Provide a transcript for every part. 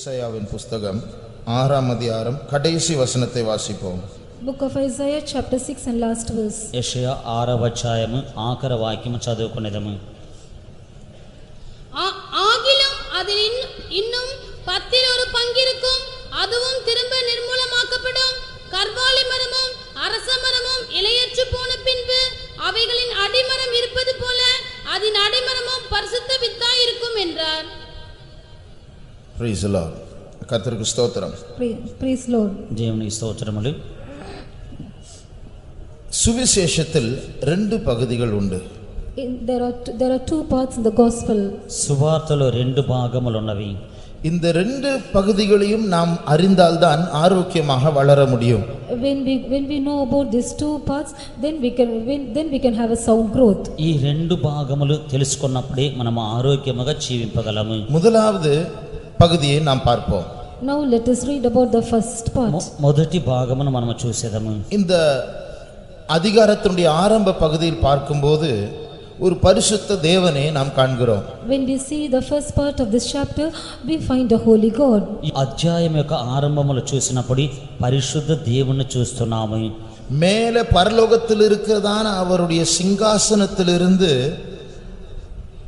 ஏசாயாவின் புஸ்தகம் 6ஆம் அதிகாரம் கடைசி வசனத்தை வாசிப்போம். Book of Isaiah chapter 6 and last verse. యెషయా 6వ అధ్యాయము ఆఖరి వాక్యము చదువుకునేదము. ஆகிலும் அதில் இன்னும் 10 ஒரு பங்கிருக்கும், அதுவும் திரும்ப நிர்மூலமாக்கப்படும். கர்வாலி மரமும் அரச மரமும் இலையற்று போன பின்பு அவைகளின் அடிமரம் இருப்பது போல அதன் அடிமரமும் பரிசுத்த வித்தாய் இருக்கும் என்றார். Praise the Lord. கர்த்தருக்கு ஸ்தோத்திரம். Praise Lord. దేవునికి స్తోత్రములు. சுவிசேஷத்தில் 2 பகுதிகள் உண்டு. There are 2 parts in the gospel. సువార్తలో 2 భాగములు ఉన్నవి. இந்த 2 பகுதிகளையும் நாம் அறிந்தால்தான் ஆரோக்கியமாக வளர முடியும். When we know about these 2 parts, then we can have a sound growth. ఈ 2 భాగములు తెలుసుకున్నప్పుడే మనం ఆరోగ్యముగా జీవించగలము. முதலாவது பகுதியை நாம் பார்ப்போம். Now let us read about the first part. మొదటి భాగమును మనం చూసేదము. இந்த அதிகாரத்தினுடைய ஆரம்ப பகுதியில் பார்க்கும்போது ஒரு பரிசுத்த தேவனை நாம் காண்கிறோம். When we see the first part of this chapter, we find a holy God. ఈ అధ్యాయం యొక్క ఆరంభములో చూసినప్పుడు పరిశుద్ధ దేవుని చూస్తున్నాము. மேலே பரலோகத்தில் இருக்கிறதான அவருடைய சிங்காசனத்திலிருந்து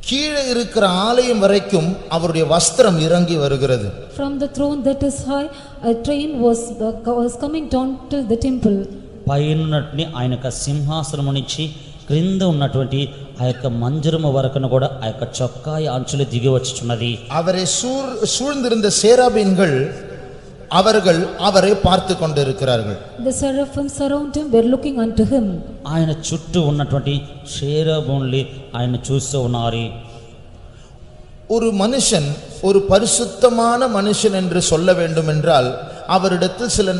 கீழே இருக்கிற ஆலயம் வரைக்கும் அவருடைய வஸ்திரம் இறங்கி வருகிறது. From the throne that is high, a train was coming down to the temple. పైనున్నట్ని ఆయన యొక్క సింహాసనము నుంచి క్రింద ఉన్నటువంటి ఆ యొక్క మంజరము వరకును కూడా ఆ యొక్క చొక్కాయ అంచులు దిగి వచ్చుచున్నది. அவரை சூழ்ந்திருந்த சேராபீன்கள் அவர்கள் அவரை பார்த்து கொண்டிருக்கிறார்கள். The seraphims around him were looking unto him. ఆయన చుట్టూ ఉన్నటువంటి షేరాబోన్లు ఆయన చూస్తూ ఉన్నారు. ஒரு மனுஷன் ஒரு பரிசுத்தமான மனுஷன் என்று சொல்ல வேண்டும் என்றால் அவரிடத்தில் சில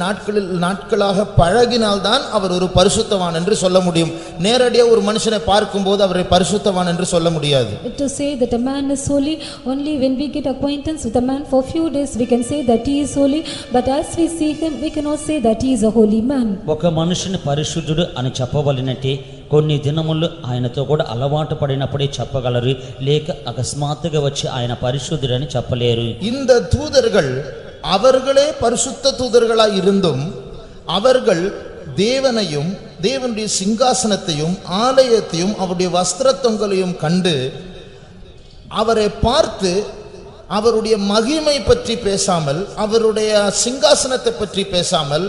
நாட்களாக பழகினால்தான் அவர் ஒரு பரிசுத்தவான் என்று சொல்ல முடியும். நேரடியாக ஒரு மனுஷனை பார்க்கும்போது அவரை பரிசுத்தவான் என்று சொல்ல முடியாது. To say that a man is holy, only when we get acquaintance with a man for few days we can say that he is holy, but as we see him we cannot say that he is a holy man. ఒక మనుషుని పరిశుద్ధుడు అని చెప్పవలనంటే కొన్ని దినములు ఆయనతో కూడా అలవాటు పడినప్పుడే చెప్పగలరు, లేక అకస్మాత్తుగా వచ్చి ఆయన పరిశుద్ధుడని చెప్పలేరు. இந்த தூதர்கள் அவர்களே பரிசுத்த தூதர்களாய் இருந்தும் அவர்கள் தேவனையும் தேவனுடைய சிங்காசனத்தையும் ஆலயத்தையும் அவருடைய வஸ்திரத்தொங்கலையும் கண்டு அவரை பார்த்து அவருடைய மகிமை பற்றி பேசாமல், அவருடைய சிங்காசனத்தை பற்றி பேசாமல்,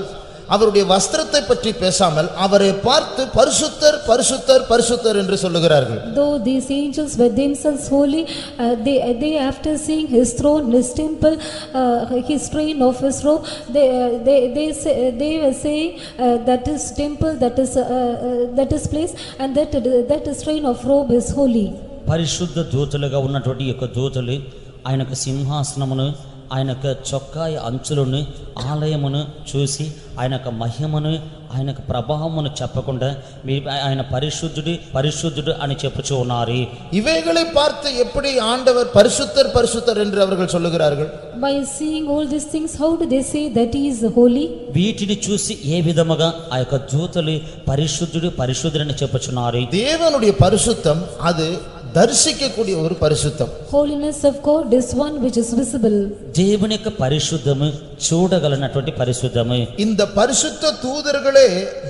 அவருடைய வஸ்திரத்தை பற்றி பேசாமல் அவரை பார்த்து பரிசுத்தர் பரிசுத்தர் பரிசுத்தர் என்று சொல்லுகிறார்கள். Though these angels were themselves holy, they after seeing his throne, his temple, his train of his robe, they were saying that his temple, that is place, and that his train of robe is holy. పరిశుద్ధ దూతలుగా ఉన్నటువంటి యొక్క దూతలు ఆయనకు సింహాసనమును, ఆయనకు చొక్కాయ అంచులను, ఆలయమును చూసి ఆయనకు మహిమను, ఆయనకు ప్రభావమును చెప్పకుండా ఆయన పరిశుద్ధుడు పరిశుద్ధుడు అని చెప్పుచూ ఉన్నారు. இவைகளை பார்த்து எப்படி ஆண்டவர் பரிசுத்தர் பரிசுத்தர் என்று அவர்கள் சொல்லுகிறார்கள்? By seeing all these things, how do they say that he is holy? వీటిని చూసి ఏ విధముగా ఆ యొక్క దూతలు పరిశుద్ధుడు పరిశుద్ధుడు అని చెప్పుచున్నారు? தேவனுடைய பரிசுத்தம் அது దర్శించக்கூடிய ஒரு பரிசுத்தம். Holiness of God is one which is visible. దేవుని యొక్క పరిశుద్ధము చూడగలనటువంటి పరిశుద్ధము. இந்த பரிசுத்த தூதர்களே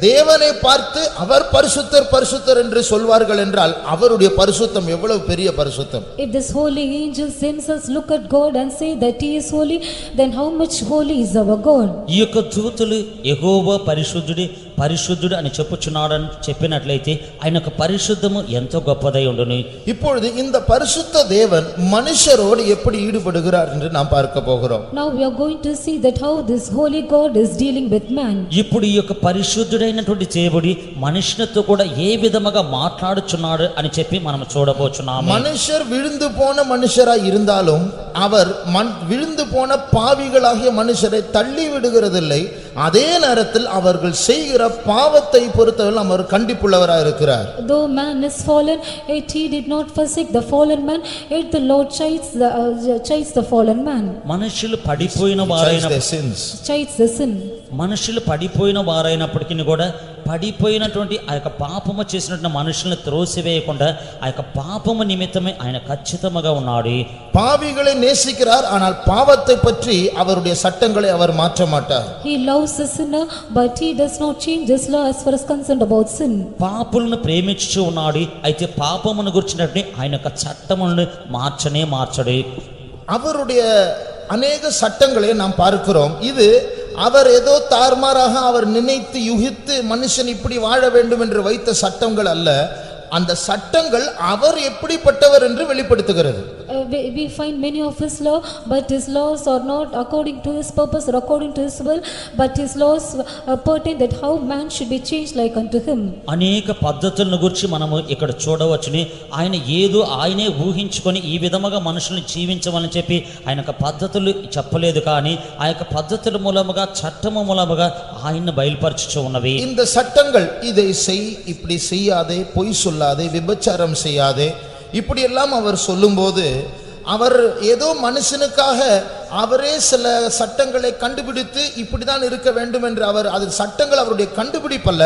தேவனை பார்த்து அவர் பரிசுத்தர் பரிசுத்தர் என்று சொல்வார்கள் என்றால் அவருடைய பரிசுத்தம் எவ்வளவு பெரிய பரிசுத்தம். If these holy angels themselves look at God and say that he is holy, then how much holy is our God? ఈ యొక్క దూతలు యెహోవా పరిశుద్ధుడు పరిశుద్ధుడు అని చెప్పుచున్నాడని చెప్పినట్లయితే ఆయన యొక్క పరిశుద్ధము ఎంతో గొప్పదై ఉండును. இப்பொழுது இந்த பரிசுத்த தேவன் மனுஷரோடு எப்படி ஈடுபடுகிறார் என்று நாம் பார்க்க போகிறோம். Now we are going to see that how this holy God is dealing with man. ఇప్పుడు ఈ యొక్క పరిశుద్ధుడైనటువంటి దేవుడు మనుషునితో కూడా ఏ విధముగా మాట్లాడుచున్నాడు అని చెప్పి మనం చూడబోచున్నాము. மனுஷர் விழுந்து போன மனுஷராய் இருந்தாலும் அவர் விழுந்து போன பாவிகளாகிய மனுஷரை தள்ளி விடுகிறதில்லை. அதே நேரத்தில் அவர்கள் செய்கிற பாவத்தை பொறுத்தவரை அவர் கண்டிப்புள்ளவராய் இருக்கிறார். Though man is fallen, yet he did not forsake the fallen man, yet the Lord chides the fallen man. మనుషులు పడిపోయిన వారైన Chides the sin. మనుషులు పడిపోయిన వారైనప్పటికీ కూడా పడిపోయినటువంటి ఆ యొక్క పాపము చేసినటువంటి మనుషులను త్రోసివేయకుండా ఆ యొక్క పాపము నిమిత్తమే ఆయన ఖచ్చితంగా ఉన్నాడు. பாவிகளை நேசிக்கிறார், ஆனால் பாவத்தை பற்றி அவருடைய சட்டங்களை அவர் மாற்ற மாட்டார். He loves the sinner, but he does not change his law as far as concerned about sin. పాపులను ప్రేమించుచు ఉన్నాడు, అయితే పాపమును గుర్చినట్టు ఆయన యొక్క చట్టములను మార్చడు. அவருடைய அநேக சட்டங்களை நாம் பார்க்கிறோம். இது அவர் ஏதோ தார்மாராக அவர் நினைத்து யுகித்து மனுஷன் இப்படி வாழ வேண்டும் என்று வைத்த சட்டங்கள் அல்ல. அந்த சட்டங்கள் அவர் எப்படிப்பட்டவர் என்று வெளிப்படுத்துகிறது. We find many of his law, but his laws are not according to his purpose or according to his will, but his laws pertain that how man should be changed like unto him. అనేక పద్ధతులను గురించి మనము ఇక్కడ చూడవచ్చుని. ఆయన ఏదో ఆయనే ఊహించుకొని ఈ విధముగా మనుషుల్ని జీవించమని చెప్పి ఆయన యొక్క పద్ధతులు చెప్పలేదు, కానీ ఆ యొక్క పద్ధతుల మూలముగా చట్టము మూలముగా ఆయన్ని బయలుపరచుచు ఉన్నవి. இந்த சட்டங்கள் இதை செய், இப்படி செய்யாதே, பொய் சொல்லாதே, விபச்சாரம் செய்யாதே, இப்படி எல்லாம் அவர் சொல்லும்போது அவர் ஏதோ மனுஷனுக்காக அவரே சில சட்டங்களை கண்டுபிடித்து இப்படிதான் இருக்க வேண்டும் என்று அவர் அது சட்டங்கள் அவருடைய கண்டுபிடிப்பல்ல,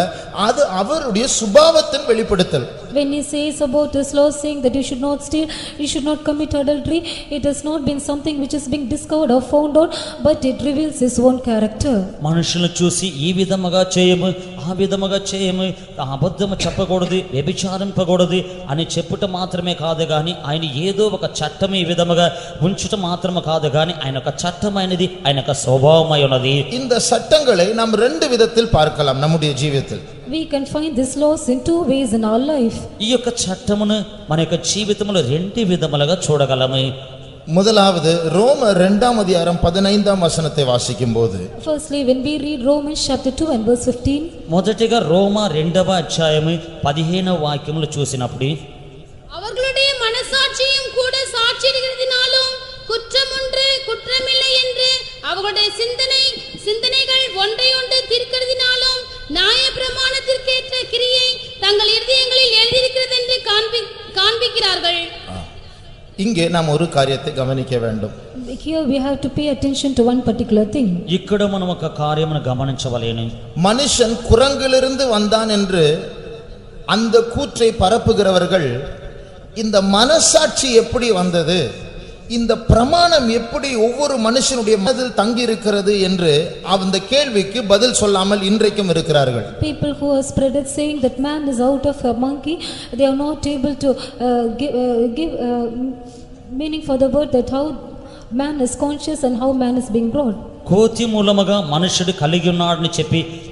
அது அவருடைய சுபாவத்தின் வெளிப்படுத்தல். When he says about his law saying that you should not steal, you should not commit adultery, it has not been something which is being discovered or found out, but it reveals his own character. మనుషులను చూసి ఈ విధముగా చేయము, ఆ విధముగా చేయము, అబద్ధము చెప్పకూడదు, వ్యభిచారింపకూడదు అని చెప్పుట మాత్రమే కాదు, కానీ ఆయన ఏదో ఒక చట్టం ఈ విధముగా ఉంచుట మాత్రమే కాదు, కానీ ఆయన ఒక చట్టమైనది ఆయన యొక్క స్వభావమై ఉన్నది. இந்த சட்டங்களை நாம் ரெண்டு விதத்தில் பார்க்கலாம் நம்முடைய ஜீவிதத்தில். We can find these laws in two ways in our life. ఈ యొక్క చట్టమును మన యొక్క జీవితంలో రెండు విధములుగా చూడగలము. முதலாவது ரோமர் 2ஆம் அதிகாரம் 15ஆம் வசனத்தை வாசிக்கும்போது, Firstly, when we read Romans chapter 2 and verse 15, మొదటిగా రోమా 2వ అధ్యాయము 15వ వాక్యములు చూసినప్పుడు, அவர்களுடைய மனசாட்சியும் கூட சாட்சியிடுகிறதினாலும் குற்றமொன்று குற்றமில்லை என்று அவர்களுடைய சிந்தனைகள் ஒன்றையொன்று தீர்க்கிறதினாலும் நியாய பிரமாணத்திற்கேற்ற கிரியை தங்கள் இருதயங்களில் எழுதியிருக்கிறது என்று காண்பிக்கிறார்கள். இங்கே நாம் ஒரு காரியத்தை கவனிக்க வேண்டும். here we have to pay attention to one particular thing. ఇక్కడ మనం ఒక కార్యమును గమనించవలెను. மனுஷன் குரங்கிலிருந்து வந்தான் என்று அந்த கூற்றை பரப்புகிறவர்கள் இந்த மனசாட்சி எப்படி வந்தது, இந்த பிரமாணம் எப்படி ஒவ்வொரு மனுஷனுடைய மனதில் தங்கி இருக்கிறது என்று அந்த கேள்விக்கு பதில் சொல்லாமல் இன்றைக்கும் இருக்கிறார்கள். People who are spread it saying that man is out of a monkey, they are not able to give meaning for the word that how man is conscious and how man is being brought. కోతి మూలముగా మనుషుడు కలిగి ఉన్నాడని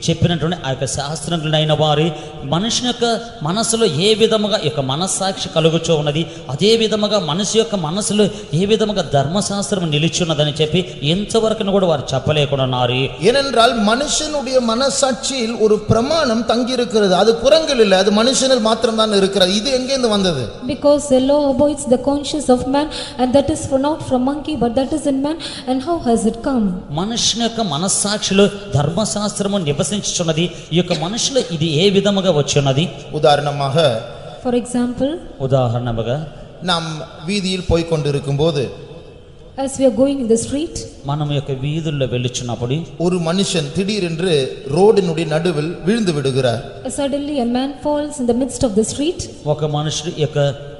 చెప్పినటువంటి ఆ యొక్క శాస్త్రజ్ఞులైన వారి మనుషుని యొక్క మనసులో ఏ విధముగా యొక్క మనస్సాక్షి కలుగుచూ ఉన్నది, అదే విధముగా మనిషి యొక్క మనసులో ఏ విధముగా ధర్మశాస్త్రం నిలిచున్నదని చెప్పి ఎంతవరకు కూడా వారు చెప్పలేకున్నారు. ஏனென்றால் மனுஷனுடைய மனசாட்சியில் ஒரு பிரமாணம் தங்கி இருக்கிறது. அது குரங்கில் இல்லை, அது மனுஷனில் மாத்திரம்தான் இருக்கிறது. இது எங்கேருந்து வந்தது? Because the law abides the conscience of man, and that is not from monkey but that is in man. And how has it come? మనుషుని యొక్క మనస్సాక్షిలో ధర్మశాస్త్రము నివసించుచున్నది. ఈ యొక్క మనుషులు ఇది ఏ విధముగా వచ్చున్నది? உதாரணமாக, For example, ఉదాహరణగా நாம் வீதியில் போய் கொண்டிருக்கும்போது as we are going in the street, మనం యొక్క వీధుల్లో వెళ్ళుచున్నప్పుడు ஒரு மனுஷன் திடீரென்று ரோடினுடைய நடுவில் விழுந்து விடுகிறார். suddenly a man falls in the midst of the street. ఒక మనుషుడు యొక్క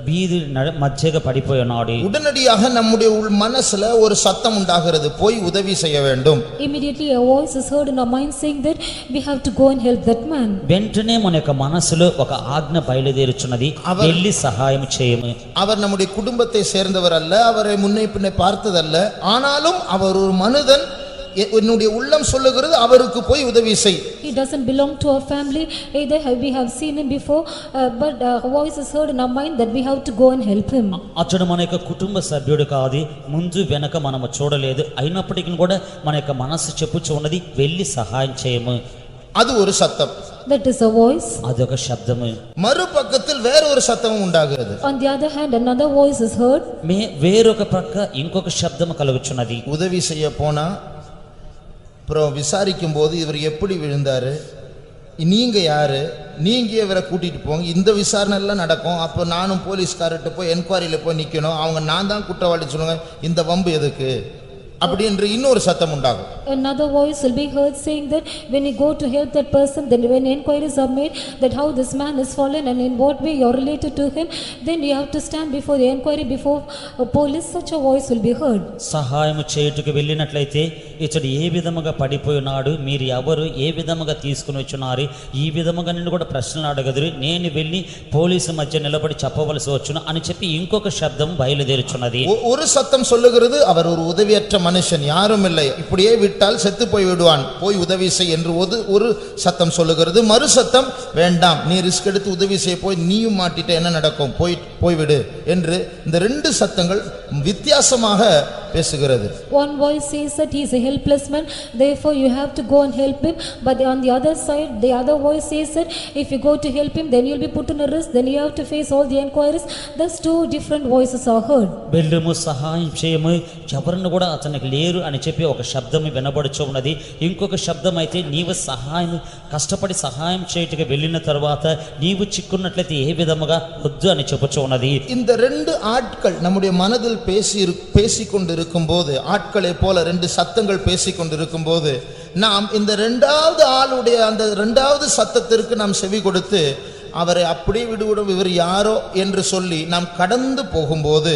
వీధి మధ్యగా పడిపోయి ఉన్నాడు. உடனடியாக நம்முடைய மனசுல ஒரு சத்தம் உண்டாகிறது, போய் உதவி செய்ய வேண்டும். Immediately a voice is heard in our mind saying that we have to go and help that man. వెంటనే మన యొక్క మనసులో ఒక ఆజ్ఞ బయలుదేరుచున్నది, వెళ్ళి సహాయం చేయము. அவர் நம்முடைய குடும்பத்தை சேர்ந்தவர் அல்ல, அவரை முன்னை பின்னை பார்த்ததல்ல, ஆனாலும் அவர் ஒரு மனிதன். என்னுடைய உள்ளம் சொல்லுகிறது அவருக்கு போய் உதவி செய். He doesn't belong to our family, either we have seen him before, but a voice is heard in our mind that we have to go and help him. అతడు మన యొక్క కుటుంబ సభ్యుడు కాదు, ముందు వెనక మనము చూడలేదు, అయినప్పటికీ కూడా మన యొక్క మనసు చెప్పుచూ ఉన్నది, వెళ్ళి సహాయం చేయము. அது ஒரு சத்தம். That is a voice. అదొక శబ్దము. மறுபக்கத்தில் வேற ஒரு சத்தமும் உண்டாகிறது. On the other hand, another voice is heard. వేరొక ప్రక్క ఇంకొక శబ్దము కలుగుచున్నది. உதவி செய்ய போனா அப்புறம் விசாரிக்கும் போது இவர் எப்படி விழுந்தாரு, நீங்க யாரு, நீங்க இவரை கூட்டிட்டு போங்க, இந்த விசாரணை எல்லாம் நடக்கும். அப்போ நானும் போலீஸ்கார்ட்ட போய் என்கொயரியில போய் நிக்கணும், அவங்க நான் தான் குற்றவாளி சொல்லுங்க, இந்த வம்பு எதுக்கு? அப்படி என்று இன்னொரு சத்தம் உண்டாகும். Another voice will be heard saying that when you go to help that person, then when inquiries are made that how this man is fallen and in what way you are related to him, then you have to stand before the inquiry before police. Such a voice will be heard. సహాయం చేయుటకు వెళ్ళినట్లయితే ఇతడు ఏ విధముగా పడిపోయినాడు, మీరు ఎవరు, ఏ విధముగా తీసుకుని వచ్చున్నారు, ఈ విధముగా నిన్ను కూడా ప్రశ్నలు అడగదురు, నేను వెళ్ళి పోలీసు మధ్య నిలబడి చెప్పవలసి వచ్చును అని చెప్పి ఇంకొక శబ్దం బయలుదేరుచున్నది. ஒரு சத்தம் சொல்லுகிறது அவர் ஒரு உதவியற்ற மனுஷன், யாரும் இல்லை, இப்படியே விட்டால் செத்து போய் விடுவான், போய் உதவி செய் என்று ஒரு சத்தம் சொல்லுகிறது. மறு சத்தம் வேண்டாம், நீ ரிஸ்க் எடுத்து உதவி செய்ய போய் நீயும் மாட்டிட்ட என்ன நடக்கும், போய்விடு என்று இந்த ரெண்டு சத்தங்கள் வித்தியாசமாக பேசுகிறது. One voice says that he is a helpless man, therefore you have to go and help him, but on the other side the other voice says that if you go to help him then you will be put in a risk, then you have to face all the inquiries. Thus two different voices are heard. వెళ్ళుము సహాయం చేయము, ఎవరిని కూడా అతనికి లేరు అని చెప్పి ఒక శబ్దం వినబడుచు ఉన్నది. ఇంకొక శబ్దం అయితే నీవు సహాయం కష్టపడి సహాయం చేయుటకు వెళ్ళిన తర్వాత నీవు చిక్కున్నట్లయితే ఏ విధముగా వద్దు అని చెప్పుచు ఉన్నది. இந்த ரெண்டு ஆட்கள் நம்முடைய மனதில் பேசிக்கொண்டிருக்கும் போது, ஆட்களை போல ரெண்டு சத்தங்கள் பேசிக்கொண்டிருக்கும் போது, நாம் இந்த இரண்டாவது ஆளுடைய அந்த இரண்டாவது சத்தத்திற்கு நாம் செவி கொடுத்து அவரை அப்படியே விடுவிடும், இவர் யாரோ என்று சொல்லி நாம் கடந்து போகும்போது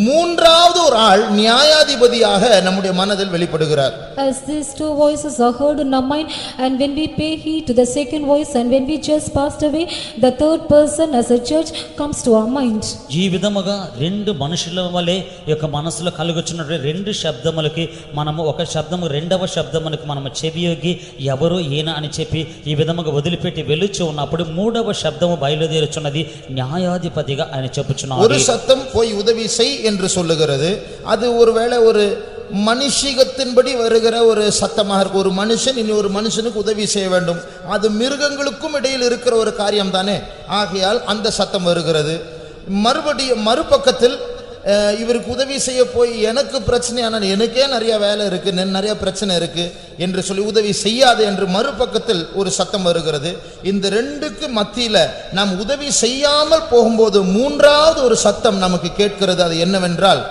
மூன்றாவது ஒரு ஆள் நியாயாதிபதியாக நம்முடைய மனதில் வெளிப்படுகிறார். As these two voices are heard in our mind, and when we pay heed to the second voice, and when we just passed away, the third person as a church comes to our mind. ఈ విధముగా రెండు మనుషుల వలె యొక్క మనసులో కలుగుచున్న రెండు శబ్దములకి మనము ఒక శబ్దము రెండవ శబ్దములకు మనము చెవియొగ్గి ఎవరు ఈయన అని చెప్పి ఈ విధముగా వదిలిపెట్టి వెలుచు ఉన్నప్పుడు మూడవ శబ్దము బయలుదేరుచున్నది, న్యాయాధిపతిగా ఆయన చెప్పుచున్నాడు. ஒரு சத்தம் போய் உதவி செய் என்று சொல்லுகிறது. அது ஒருவேளை ஒரு மனுஷிகத்தின்படி வருகிற ஒரு சத்தமாக இருக்கு. ஒரு மனுஷன் இனி ஒரு மனுஷனுக்கு உதவி செய்ய வேண்டும், அது மிருகங்களுக்கும் இடையில் இருக்கிற ஒரு காரியம் தானே, ஆகையால் அந்த சத்தம் வருகிறது. மறுபக்கத்தில் இவருக்கு உதவி செய்ய போய் எனக்கு பிரச்சனையான, எனக்கே நிறைய வேலை இருக்கு, நிறைய பிரச்சனை இருக்கு என்று சொல்லி உதவி செய்யாது என்று மறுபக்கத்தில் ஒரு சத்தம் வருகிறது. இந்த ரெண்டுக்கு மத்தியில நாம் உதவி செய்யாமல் போகும்போது மூன்றாவது ஒரு சத்தம் நமக்கு கேட்கிறது. அது என்னவென்றால்,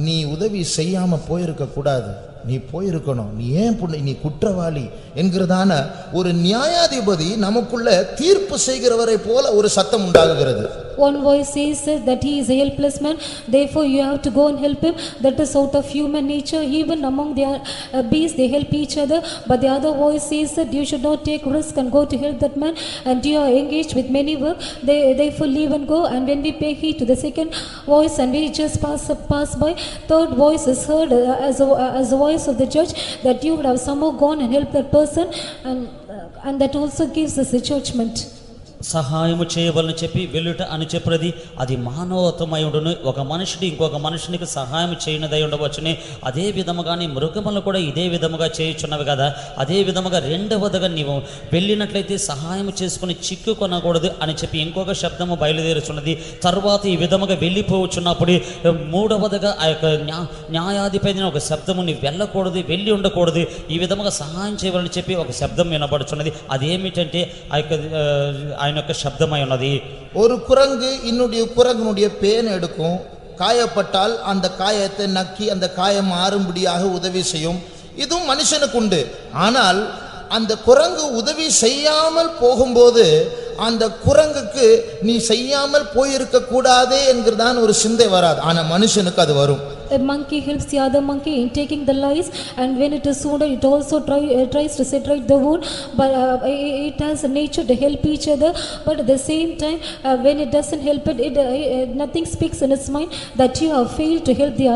நீ உதவி செய்யாம போயிருக்க கூடாது, நீ போயிருக்கணும், நீ ஏன் நீ குற்றவாளி என்கிறதான ஒரு நியாயாதிபதி நமக்குள்ள தீர்ப்பு செய்கிறவரை போல ஒரு சத்தம் உண்டாகுகிறது. One voice says that he is a helpless man, therefore you have to go and help him. That is out of human nature. Even among the beasts they help each other. But the other voice says that you should not take risk and go to help that man, and you are engaged with many work, therefore leave and go. And when we pay heed to the second voice and we just pass by, third voice is heard as a voice of the judge, that you would have somehow gone and helped that person, and that also gives us a judgment. సహాయము చేయవలని చెప్పి వెళ్ళుట అని చెప్పినది అది మానవత్వమై ఉండును. ఒక మనుషుడు ఇంకొక మనుషునికి సహాయం చేయనిదై ఉండవచ్చునే. అదే విధముగానే మృగములు కూడా ఇదే విధముగా చేయుచున్నవి కదా. అదే విధముగా రెండవదిగా నీవు వెళ్ళినట్లయితే సహాయం చేసుకుని చిక్కుకొనకూడదు అని చెప్పి ఇంకొక శబ్దము బయలుదేరుచున్నది. తర్వాత ఈ విధముగా వెళ్ళిపోవచ్చున్నప్పుడు మూడవదిగా ఆ యొక్క న్యాయాధిపతి ఒక శబ్దము, నీ వెళ్ళకూడదు, వెళ్ళి ఉండకూడదు, ఈ విధముగా సహాయం చేయవాలని చెప్పి ఒక శబ్దం వినబడుచున్నది. అదేమిటంటే ఆ యొక్క ఆయన యొక్క శబ్దమై ఉన్నది. ஒரு குரங்கு இன்னுடைய குரங்குடைய பேன் எடுக்கும், காயப்பட்டால் அந்த காயத்தை நக்கி அந்த காயம் ஆறும்படியாக உதவி செய்யும். இதுவும் மனுஷனுக்கு உண்டு. ஆனால் அந்த குரங்கு உதவி செய்யாமல் போகும்போது அந்த குரங்குக்கு நீ செய்யாமல் போயிருக்க கூடாதே என்கிறதான் ஒரு சிந்தை வராது. ஆனா மனுஷனுக்கு அது வரும். A monkey helps the other monkey in taking the lice, and when it is wounded it also tries to set right the wound, but it has a nature to help each other. But at the same time when it doesn't help it, nothing speaks in its mind that you have failed to help the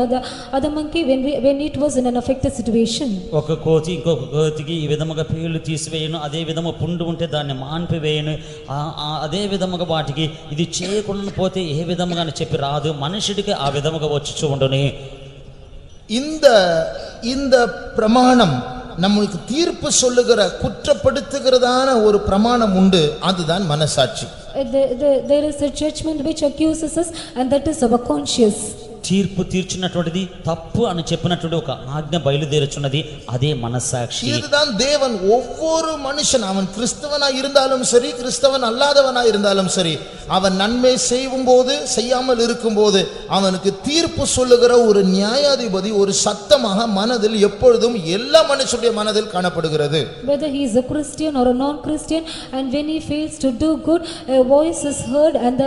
other monkey when it was in an affected situation. ఒక కోతి ఇంకొక కోతికి ఈ విధముగా పేలు తీసివేయను, అదే విధముగా పుండు ఉంటే దాన్ని మాన్పివేయను, అదే విధముగా వాటికి ఇది చేయకుండా పోతే ఏ విధముగా అని చెప్పి రాదు. మనుషుడికి ఆ విధముగా వచ్చి ఉండునే. இந்த பிரமாணம் நமக்கு தீர்ப்பு சொல்லுகிற குற்றப்படுத்துகிறதான ஒரு பிரமாணம் உண்டு. அதுதான் மனசாட்சி. There is a judgment which accuses us, and that is our conscience. తీర్పు తీర్చినటువంటిది తప్పు అని చెప్పినటువంటి ఒక ఆజ్ఞ బయలుదేరుచున్నది, అదే మనస్సాక్షి. இதுதான் தேவன் ஒவ்வொரு மனுஷன், அவன் கிறிஸ்தவனா இருந்தாலும் சரி, கிறிஸ்தவன் அல்லாதவனா இருந்தாலும் சரி, அவன் நன்மை செய்யும் போது செய்யாமல் இருக்கும்போது அவனுக்கு தீர்ப்பு சொல்லுகிற ஒரு நியாயாதிபதி ஒரு சத்தமாக மனதில் எப்பொழுதும் எல்லா மனுஷனுடைய மனதில் காணப்படுகிறது. Whether he is a Christian or a non-Christian, and when he fails to do good, a voice is heard, and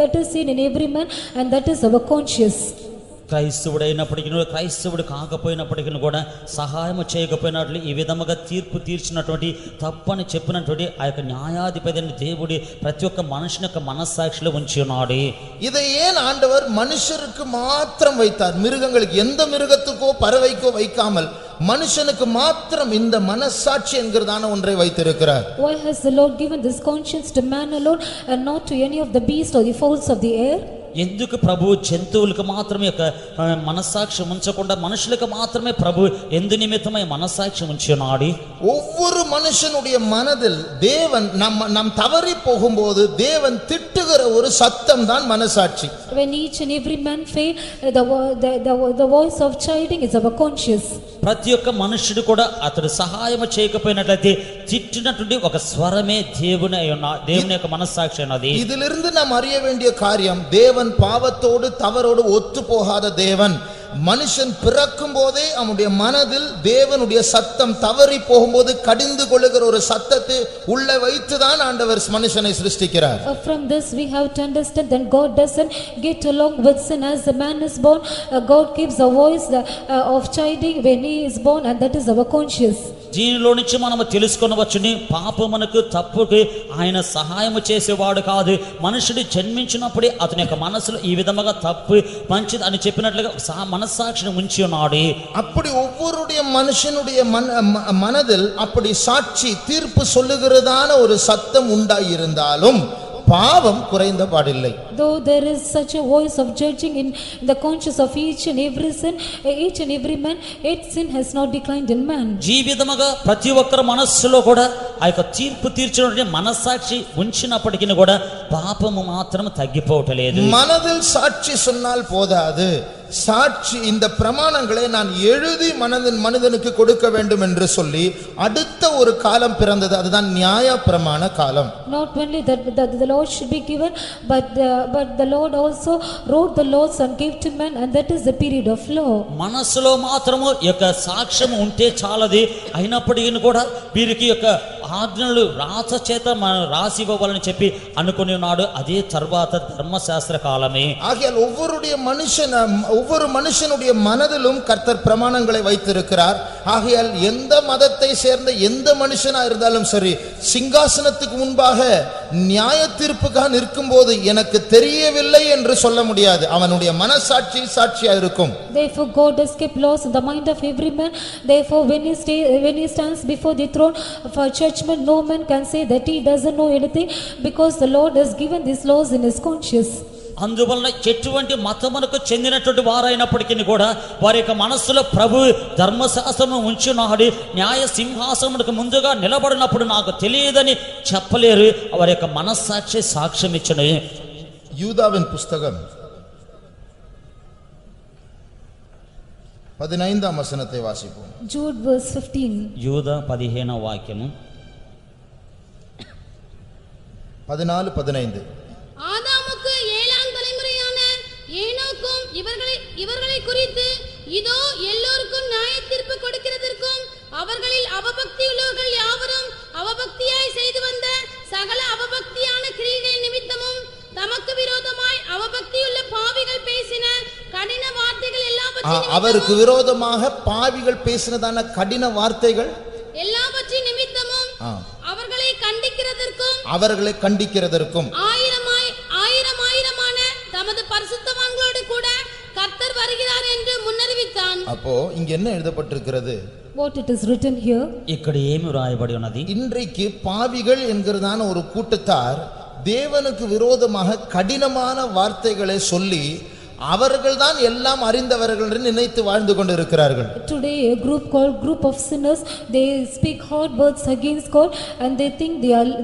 that is seen in every man, and that is our conscience. క్రైస్తవుడైనప్పటికీ క్రైస్తవుడు కాకపోయినప్పటికీ కూడా సహాయం చేయకపోయినట్లు ఈ విధముగా తీర్పు తీర్చినటువంటి తప్పని చెప్పినటువంటి ఆ యొక్క న్యాయాధిపతి దేవుడి ప్రతి ఒక్క మనుషుని యొక్క మనస్సాక్షిలో ఉంచి ఉన్నాడు. இதை ஏன் ஆண்டவர் மனுஷருக்கு மாத்திரம் வைத்தார்? மிருகங்களுக்கு எந்த மிருகத்துக்கோ பறவைக்கோ வைக்காமல் மனுஷனுக்கு மாத்திரம் இந்த மனசாட்சி என்கிறதான ஒன்றை வைத்திருக்கிறார். Why has the Lord given this conscience to man alone and not to any of the beasts or the fowls of the air? ఎందుకు ప్రభు జంతువులకు మాత్రమే యొక్క మనస్సాక్షి ఉంచకుండా మనుషులకు మాత్రమే ప్రభు ఎందు నిమిత్తమై మనస్సాక్షి ఉంచి ఉన్నాడు? ஒவ்வொரு மனுஷனுடைய மனதில் தேவன் நாம் தவறி போகும்போது தேவன் திட்டுகிற ஒரு சத்தம் தான் மனசாட்சி. When each and every man fail, the voice of chiding is our conscience. ప్రతి ఒక్క మనుషుడు కూడా అతడు సహాయం చేయకపోయినట్లయితే తిట్టినటువంటి ఒక స్వరమే దేవుని యొక్క మనస్సాక్షి అన్నది. இதிலிருந்து நாம் அறிய வேண்டிய காரியம், தேவன் பாவத்தோடு தவறோடு ஒத்து போகாத தேவன். மனுஷன் பிறக்கும் போதே அவனுடைய மனதில் தேவனுடைய சத்தம் தவறி போகும்போது கடிந்து கொள்ளுகிற ஒரு சத்தத்தை உள்ள வைத்துதான் ஆண்டவர் மனுஷனை சிருஷ்டிக்கிறார். From this we have to understand that God doesn't get along with sin. As the man is born, God gives a voice of chiding when he is born, and that is our conscience. దీనిలో నుంచి మనము తెలుసుకొనవచ్చుని పాపమునకు తప్పుకి ఆయన సహాయం చేసేవాడు కాదు. మనుషుడు జన్మించినప్పుడే అతని యొక్క మనసులో ఈ విధముగా తప్పు మంచిది అని చెప్పినట్లుగా మనస్సాక్షిని ఉంచి ఉన్నాడు. அப்படி ஒவ்வொருடைய மனுஷனுடைய மனதில் அப்படி சாட்சி தீர்ப்பு சொல்லுகிறதான ஒரு சத்தம் உண்டாயிருந்தாலும் பாவம் குறைந்த பாடில்லை. Though there is such a voice of judging in the conscience of each and every sin, each and every man, yet sin has not declined in man. జీవితముగా ప్రతి ఒక్కరి మనస్సులో కూడా ఆ యొక్క తీర్పు తీర్చినటువంటి మనస్సాక్షి ఉంచినప్పటికీ కూడా పాపము మాత్రం తగ్గిపోవట్లేదు. மனதில் சாட்சி சொன்னால் போதாது, சாட்சி இந்த பிரமாணங்களை நான் எழுதி மனிதனுக்கு கொடுக்க வேண்டும் என்று சொல்லி அடுத்த ஒரு காலம் பிறந்தது. அதுதான் நியாய பிரமாண காலம். Not only that the law should be given, but the Lord also wrote the laws and gave to man, and that is the period of law. మనసులో మాత్రము యొక్క సాక్ష్యం ఉంటే చాలది. అయినప్పటికీ కూడా వీరికి యొక్క ఆజ్ఞలు రాత చేత రాసి ఇవ్వాలని చెప్పి అనుకుని ఉన్నాడు. అదే తర్వాత ధర్మశాస్త్ర కాలమే. ஆகையால் ஒவ்வொரு மனுஷனுடைய மனதிலும் கர்த்தர் பிரமாணங்களை வைத்திருக்கிறார். ஆகையால் எந்த மதத்தை சேர்ந்த எந்த மனுஷனா இருந்தாலும் சரி, சிங்காசனத்துக்கு முன்பாக நியாய தீர்ப்புக்காக நிற்கும் போது எனக்கு தெரியவில்லை என்று சொல்ல முடியாது. அவனுடைய மனசாட்சி சாட்சியா இருக்கும். Therefore God has kept laws in the mind of every man. Therefore when he stands before the throne for judgment, no man can say that he doesn't know anything, because the Lord has given these laws in his conscience. అందువలన ఎటువంటి మతమునకు చెందినటువంటి వారైనప్పటికీ కూడా వారి యొక్క మనస్సులో ప్రభు ధర్మశాస్త్రము ఉంచున్నాడు. న్యాయ సింహాసనమునకు ముందుగా నిలబడినప్పుడు నాకు తెలియదని చెప్పలేరు. వారి యొక్క మనస్సాక్షి సాక్ష్యం ఇచ్చను. யூதாவின் புஸ்தகம் 15ஆம் வசனத்தை வாசிப்போம். Jude verse 15. యూదా 15వ వాక్యము 14-15. ஆதாமுக்கு 7ஆம் தலைமுறையான ஏனோக்கும் இவர்களை குறித்து இதோ எல்லோருக்கும் நியாயத்தீர்ப்பு கொடுக்கிறதற்கும் அவர்களில் அவபக்தியுள்ளவர்கள் யாவரும் அவபக்தியாய் செய்து வந்த சகல அவபக்தியான கிரியைகள் நிமித்தமும் தமக்கு விரோதமாய் அவபக்தியுள்ள பாவிகள் பேசின கடின வார்த்தைகள் எல்லாவற்றையும் அவருக்கு விரோதமாக பாவிகள் பேசினதான கடின வார்த்தைகள் எல்லாவற்றின் நிமித்தமும் அவர்களை கண்டிக்கிறதற்கும் ஆயிரமான தமது பரிசுத்தவான்களோடு கூட கர்த்தர் வருகிறார் என்று முன்னறிவித்தான். அப்போ இங்க என்ன எழுதப்பட்டிருக்கிறது? What it is written here? ఇక్కడ ఏమి రాయబడి ఉన్నది? இன்றைக்கு பாவிகள் என்கிறதான ஒரு கூட்டத்தார் தேவனுக்கு விரோதமாக கடினமான வார்த்தைகளை சொல்லி அவர்கள்தான் எல்லாம் அறிந்தவர்கள் என்று நினைத்து வாழ்ந்து கொண்டிருக்கிறார்கள். Today a group of sinners, they speak hard words against God, and they think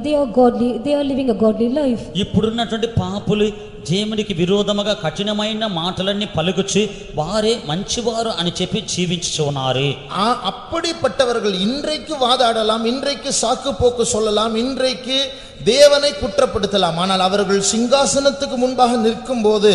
they are godly, they are living a godly life. ఇప్పుడున్నటువంటి పాపులు దేవునికి విరోధముగా కఠినమైన మాటలన్నీ పలుకుచి వారే మంచివారు అని చెప్పి జీవించుచున్నారు. அப்படிப்பட்டவர்கள் இன்றைக்கு வாதாடலாம், இன்றைக்கு சாக்கு போக்கு சொல்லலாம், இன்றைக்கு தேவனை குற்றப்படுத்தலாம், ஆனால் அவர்கள் சிங்காசனத்துக்கு முன்பாக நிற்கும் போது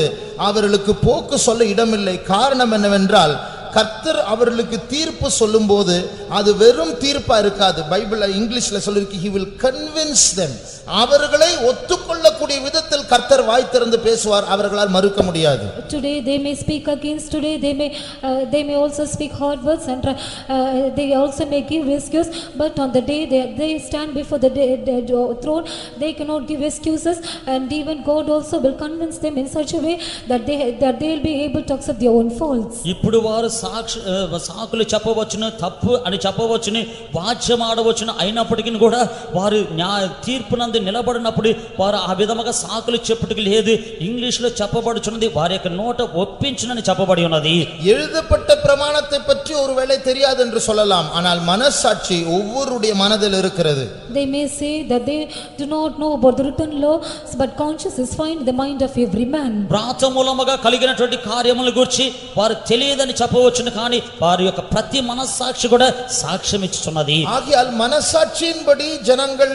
அவர்களுக்கு போக்கு சொல்ல இடமில்லை. காரணம் என்னவென்றால் கர்த்தர் அவர்களுக்கு தீர்ப்பு சொல்லும்போது அது வெறும் தீர்ப்பா இருக்காது. பைபிள்ல இங்கிலீஷ்ல சொல்லிருக்கு, he will convince them. அவர்களை ஒத்துக்கொள்ளக்கூடிய விதத்தில் கர்த்தர் வாய் திறந்து பேசுவார், அவர்களால் மறுக்க முடியாது. Today they may speak against, today they may also speak hard words, and they also may give excuse, but on the day they stand before the throne, they cannot give excuses, and even God also will convince them in such a way that they will be able to accept their own faults. ఇప్పుడు వారు సాకులు చెప్పవచ్చును, తప్పు అని చెప్పవచ్చును, వాచ్యం ఆడవచ్చును, అయినప్పటికీ కూడా వారు తీర్పునందు నిలబడినప్పుడు వారు ఆ విధముగా సాకులు చెప్పుటకు లేదు. ఇంగ్లీష్ లో చెప్పబడుచున్నది వారి యొక్క నోట ఒప్పించునని చెప్పబడి ఉన్నది. எழுதப்பட்ட பிரமாணத்தை பற்றி ஒருவேளை தெரியாது என்று சொல்லலாம், ஆனால் மனசாட்சி ஒவ்வொருடைய மனதில் இருக்கிறது. They may say that they do not know about the written law, but conscience is fine in the mind of every man. వ్రాత మూలముగా కలిగినటువంటి కార్యముల గురించి వారు తెలియదని చెప్పవచ్చును, కానీ వారి యొక్క ప్రతి మనస్సాక్షి కూడా సాక్ష్యం ఇచ్చుచున్నది. ஆகையால் மனசாட்சியின்படி ஜனங்கள்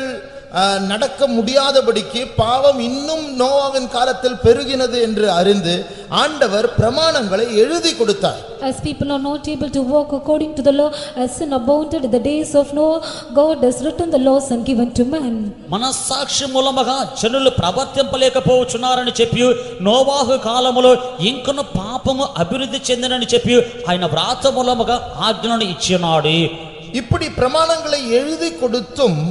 நடக்க முடியாதபடிக்கு பாவம் இன்னும் நோவாவின் காலத்தில் பெருகினது என்று அறிந்து ஆண்டவர் பிரமாணங்களை எழுதி கொடுத்தார். As people are not able to walk according to the law, as sin abounded in the days of Noah, God has written the laws and given to man. మనస్సాక్షి మూలముగా జనులు ప్రవర్తింపలేకపోవచ్చున్నారని చెప్పి నోవాహు కాలములో ఇంకను పాపము అభివృద్ధి చెందినని చెప్పి ఆయన వ్రాత మూలముగా ఆజ్ఞలను ఇచ్చినాడు. இப்படி பிரமாணங்களை எழுதி கொடுத்தும்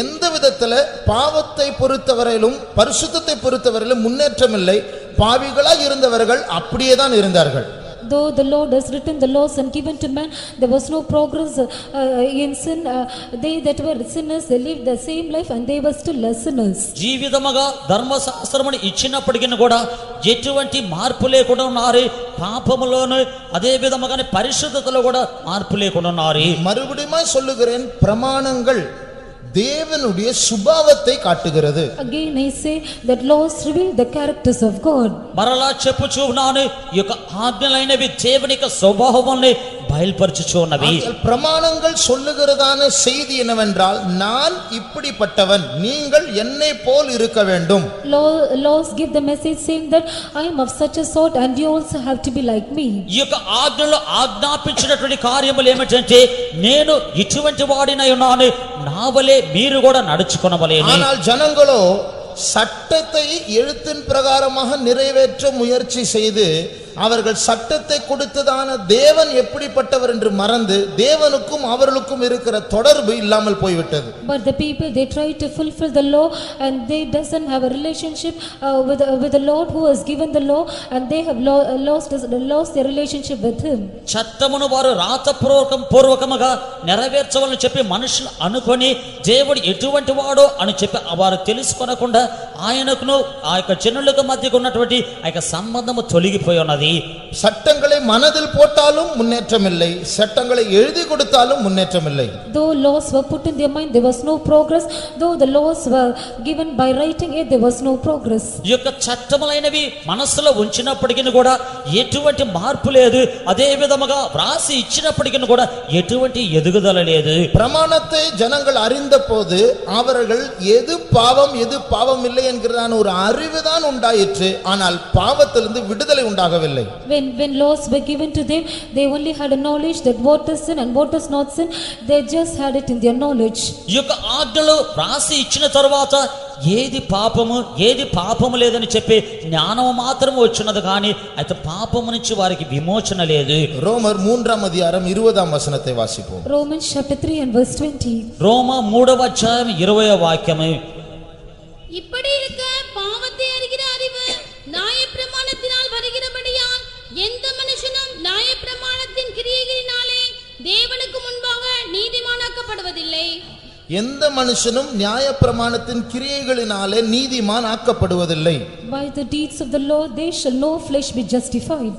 எந்த விதத்துல பாவத்தை பொறுத்தவரையிலும் பரிசுத்தத்தை பொறுத்தவரையிலும் முன்னேற்றம் இல்லை. பாவிகளாய் இருந்தவர்கள் அப்படியே தான் இருந்தார்கள். Though the Lord has written the laws and given to man, there was no progress in sin. They that were sinners, they lived the same life and they were still sinners. జీవితముగా ధర్మశాస్త్రమును ఇచ్చినప్పటికీ కూడా ఎటువంటి మార్పు లేకుండా ఉన్నారు. పాపములోను అదే విధముగానే పరిశుద్ధతలో కూడా మార్పు లేకుండా ఉన్నారు. மறுபடியும் சொல்லுகிறேன், பிரமாணங்கள் தேவனுடைய சுபாவத்தை காட்டுகிறது. Again I say that laws reveal the characters of God. మరలా చెప్పుచున్నాను, ఈ యొక్క ఆజ్ఞలైనవి దేవుని యొక్క స్వభావాన్ని బయలుపరచుచున్నవి. பிரமாணங்கள் சொல்லுகிறதான செய்தி என்னவென்றால், நான் இப்படிப்பட்டவன், நீங்கள் என்னை போல் இருக்க வேண்டும். Laws give the message saying that I am of such a sort and you also have to be like me. ఈ యొక్క ఆజ్ఞలో ఆజ్ఞాపించినటువంటి కార్యములు ఏమిటంటే, నేను ఇటువంటి వాడినై ఉన్నాను, నా వలె మీరు కూడా నడుచుకొనవలెను. ஆனால் ஜனங்களோ சட்டத்தை எழுத்தின் பிரகாரமாக நிறைவேற்ற முயற்சி செய்து அவர்கள் சட்டத்தை கொடுத்ததான தேவன் எப்படிப்பட்டவர் என்று மறந்து தேவனுக்கும் அவர்களுக்கும் இருக்கிற தொடர்பு இல்லாமல் போய்விட்டது. But the people, they try to fulfill the law and they doesn't have a relationship with the Lord who has given the law, and they have lost their relationship with him. చట్టమును వారు రాతపూర్వకముగా నెరవేర్చవాలని చెప్పి మనుషులు అనుకొని దేవుడు ఎటువంటి వాడో అని చెప్పి వారు తెలుసుకొనకుండా ఆయనకును ఆ యొక్క జనులకు మధ్యకు ఉన్నటువంటి ఆ యొక్క సంబంధము తొలగిపోయి ఉన్నది. சட்டங்களை மனதில் போட்டாலும் முன்னேற்றம் இல்லை, சட்டங்களை எழுதி கொடுத்தாலும் முன்னேற்றம் இல்லை. Though laws were put in their mind, there was no progress. Though the laws were given by writing it, there was no progress. ఈ యొక్క చట్టములైనవి మనసులో ఉంచినప్పటికీ కూడా ఎటువంటి మార్పు లేదు. అదే విధముగా వ్రాసి ఇచ్చినప్పటికీ కూడా ఎటువంటి ఎదుగుదల లేదు. பிரமாணத்தை ஜனங்கள் அறிந்தபோது அவர்கள் எது பாவம் எது பாவம் இல்லை என்கிறதான ஒரு அறிவுதான் உண்டாயிற்று, ஆனால் பாவத்திலிருந்து விடுதலை உண்டாகவில்லை. When laws were given to them, they only had a knowledge that what is sin and what is not sin. They just had it in their knowledge. ఈ యొక్క ఆజ్ఞలు వ్రాసి ఇచ్చిన తరువాత ఏది పాపము ఏది పాపము లేదని చెప్పి జ్ఞానం మాత్రం వచ్చినది, కానీ అయితే పాపము నుంచి వారికి విమోచన లేదు. ரோமர் 3ஆம் அதிகாரம் 20ஆம் வசனத்தை வாசிப்போம். Romans chapter 3 and verse 20. రోమ 3వ అధ్యాయం 20వ వాక్యము. இப்படி இருக்க பாவத்தை அறிகிற அறிவு நியாயப்பிரமாணத்தினால் வருகிறபடியால் எந்த மனுஷனும் நியாயப்பிரமாணத்தின் கிரியைகளினாலே தேவனுக்கு முன்பாக நீதிமானாக்கப்படுவதில்லை. எந்த மனுஷனும் நியாயப்பிரமாணத்தின் கிரியைகளினாலே நீதிமான் ஆக்கப்படுவதில்லை. By the deeds of the law they shall no flesh be justified.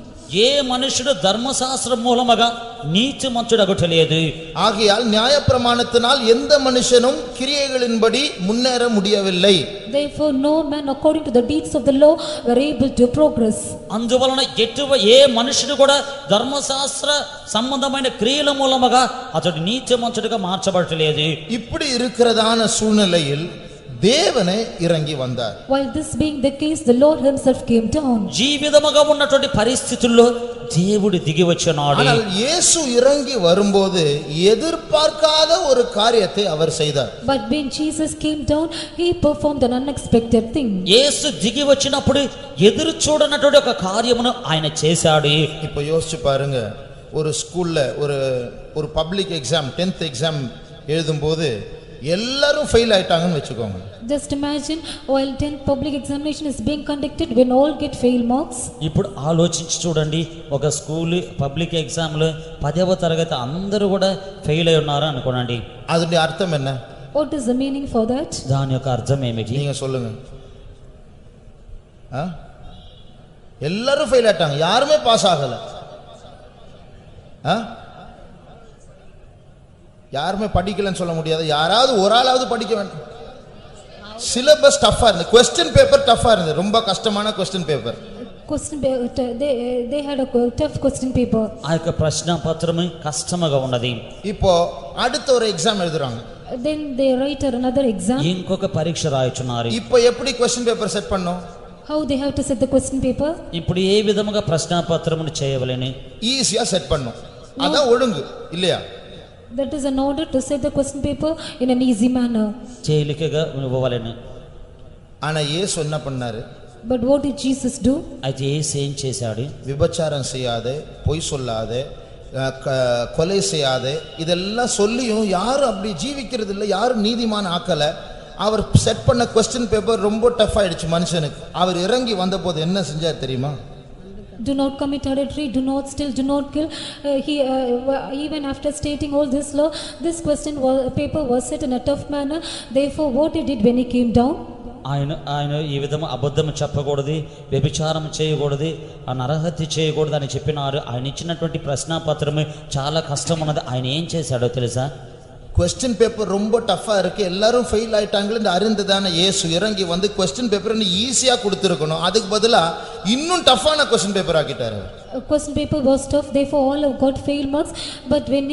ఏ మనుషుడు ధర్మశాస్త్రం మూలముగా నీతిమంతుడగుటలేదు. ஆகையால் நியாயப்பிரமாணத்தினால் எந்த மனுஷனும் கிரியைகளின்படி முன்னேற முடியவில்லை. Therefore no man according to the deeds of the law were able to progress. అందువలన ఏ మనుషుడు కూడా ధర్మశాస్త్ర సంబంధమైన క్రియల మూలముగా అతడు నీతిమంతుడిగా మార్చబడలేదు. இப்படி இருக்கிறதான சூழ்நிலையில் தேவனே இறங்கி வந்தார். While this being the case, the Lord himself came down. జీవితముగా ఉన్నటువంటి పరిస్థితుల్లో దేవుడు దిగి వచ్చాడు. ஆனால் இயேசு இறங்கி வரும்போது எதிர்பார்க்காத ஒரு காரியத்தை அவர் செய்தார். But when Jesus came down, he performed an unexpected thing. యేసు దిగి వచ్చినప్పుడు ఎదురు చూడనటువంటి ఒక కార్యమును ఆయన చేశాడు. இப்போ யோசிச்சு பாருங்க, ஒரு ஸ்கூல்ல ஒரு பப்ளிக் எக்ஸாம் 10th எக்ஸாம் எழுதும்போது எல்லாரும் ஃபெயில் ஆயிட்டாங்கன்னு வெச்சுக்கோங்க. Just imagine while 10th public examination is being conducted, when all get fail marks. ఇప్పుడు ఆలోచించి చూడండి, ఒక స్కూల్ పబ్లిక్ ఎగ్జామ్ లో 10వ తరగతి అందరూ కూడా ఫెయిల్ అయి ఉన్నారు అనుకోండి. அதனுடைய அர்த்தம் என்ன? What is the meaning for that? దాని యొక్క అర్థం ఏమిటి? நீங்க சொல்லுங்க. எல்லாரும் ஃபெயில் ஆயிட்டாங்க, யாருமே பாஸ் ஆகல. யாருமே படிக்கலன்னு சொல்ல முடியாது, யாராவது ஒரு ஆளாவது படிக்க வேண்டும். சிலபஸ் டஃபா இருந்தது, क्वेश्चन பேப்பர் டஃபா இருந்தது, ரொம்ப கஷ்டமான question paper. They had a tough question paper. ఆ యొక్క ప్రశ్న పత్రము కష్టముగా ఉన్నది. இப்போ அடுத்த ஒரு எக்ஸாம் எழுதுறாங்க. Then they write another exam. ఇంకొక పరీక్ష రాయుచున్నారు. இப்போ எப்படி क्वेश्चन பேப்பர் செட் பண்ணோம்? How they have to set the question paper? ఇప్పుడు ఏ విధముగా ప్రశ్న పత్రమును చేయవలెను? ஈஸியா செட் பண்ணோம். அதான் ஒழுங்கு இல்லையா? That is an order to set the question paper in an easy manner. తేలికగా ఇవ్వవలెను. ஆனா இயேசு என்ன பண்ணாரு? But what did Jesus do? అయితే యేసు ఏం చేశాడు? விபச்சாரம் செய்யாதே, பொய் சொல்லாதே, கொலை செய்யாதே, இதெல்லாம் சொல்லியும் யாரும் அப்படி ஜீவிக்கிறது இல்லை, யாரும் நீதிமான் ஆக்கல. அவர் செட் பண்ண क्वेश्चन பேப்பர் ரொம்ப டஃப் ஆயிடுச்சு மனுஷனுக்கு. அவர் இறங்கி வந்தபோது என்ன செஞ்சார் தெரியுமா? Do not commit adultery, do not steal, do not kill. Even after stating all this law, this paper was set in a tough manner. Therefore, what he did when he came down? ఆయన ఈ విధము అబద్ధం చెప్పకూడదు, వ్యభిచారం చేయకూడదు, నరహత్య చేయకూడదు అని చెప్పినారు. ఆయన ఇచ్చినటువంటి ప్రశ్నాపత్రము చాలా కష్టం ఉన్నది. ఆయన ఏం చేశాడో తెలుసా? क्वेश्चन பேப்பர் ரொம்ப டஃபா இருக்கு, எல்லாரும் ஃபெயில் ஆயிட்டாங்கன்னு அறிந்ததான இயேசு இறங்கி வந்து क्वेश्चन பேப்பர் ஈஸியா கொடுத்திருக்கணும். அதுக்கு பதிலா இன்னும் டஃப்பான क्वेश्चन பேப்பர் ஆக்கிட்டாரு. Question paper was tough, therefore all have got fail marks. But when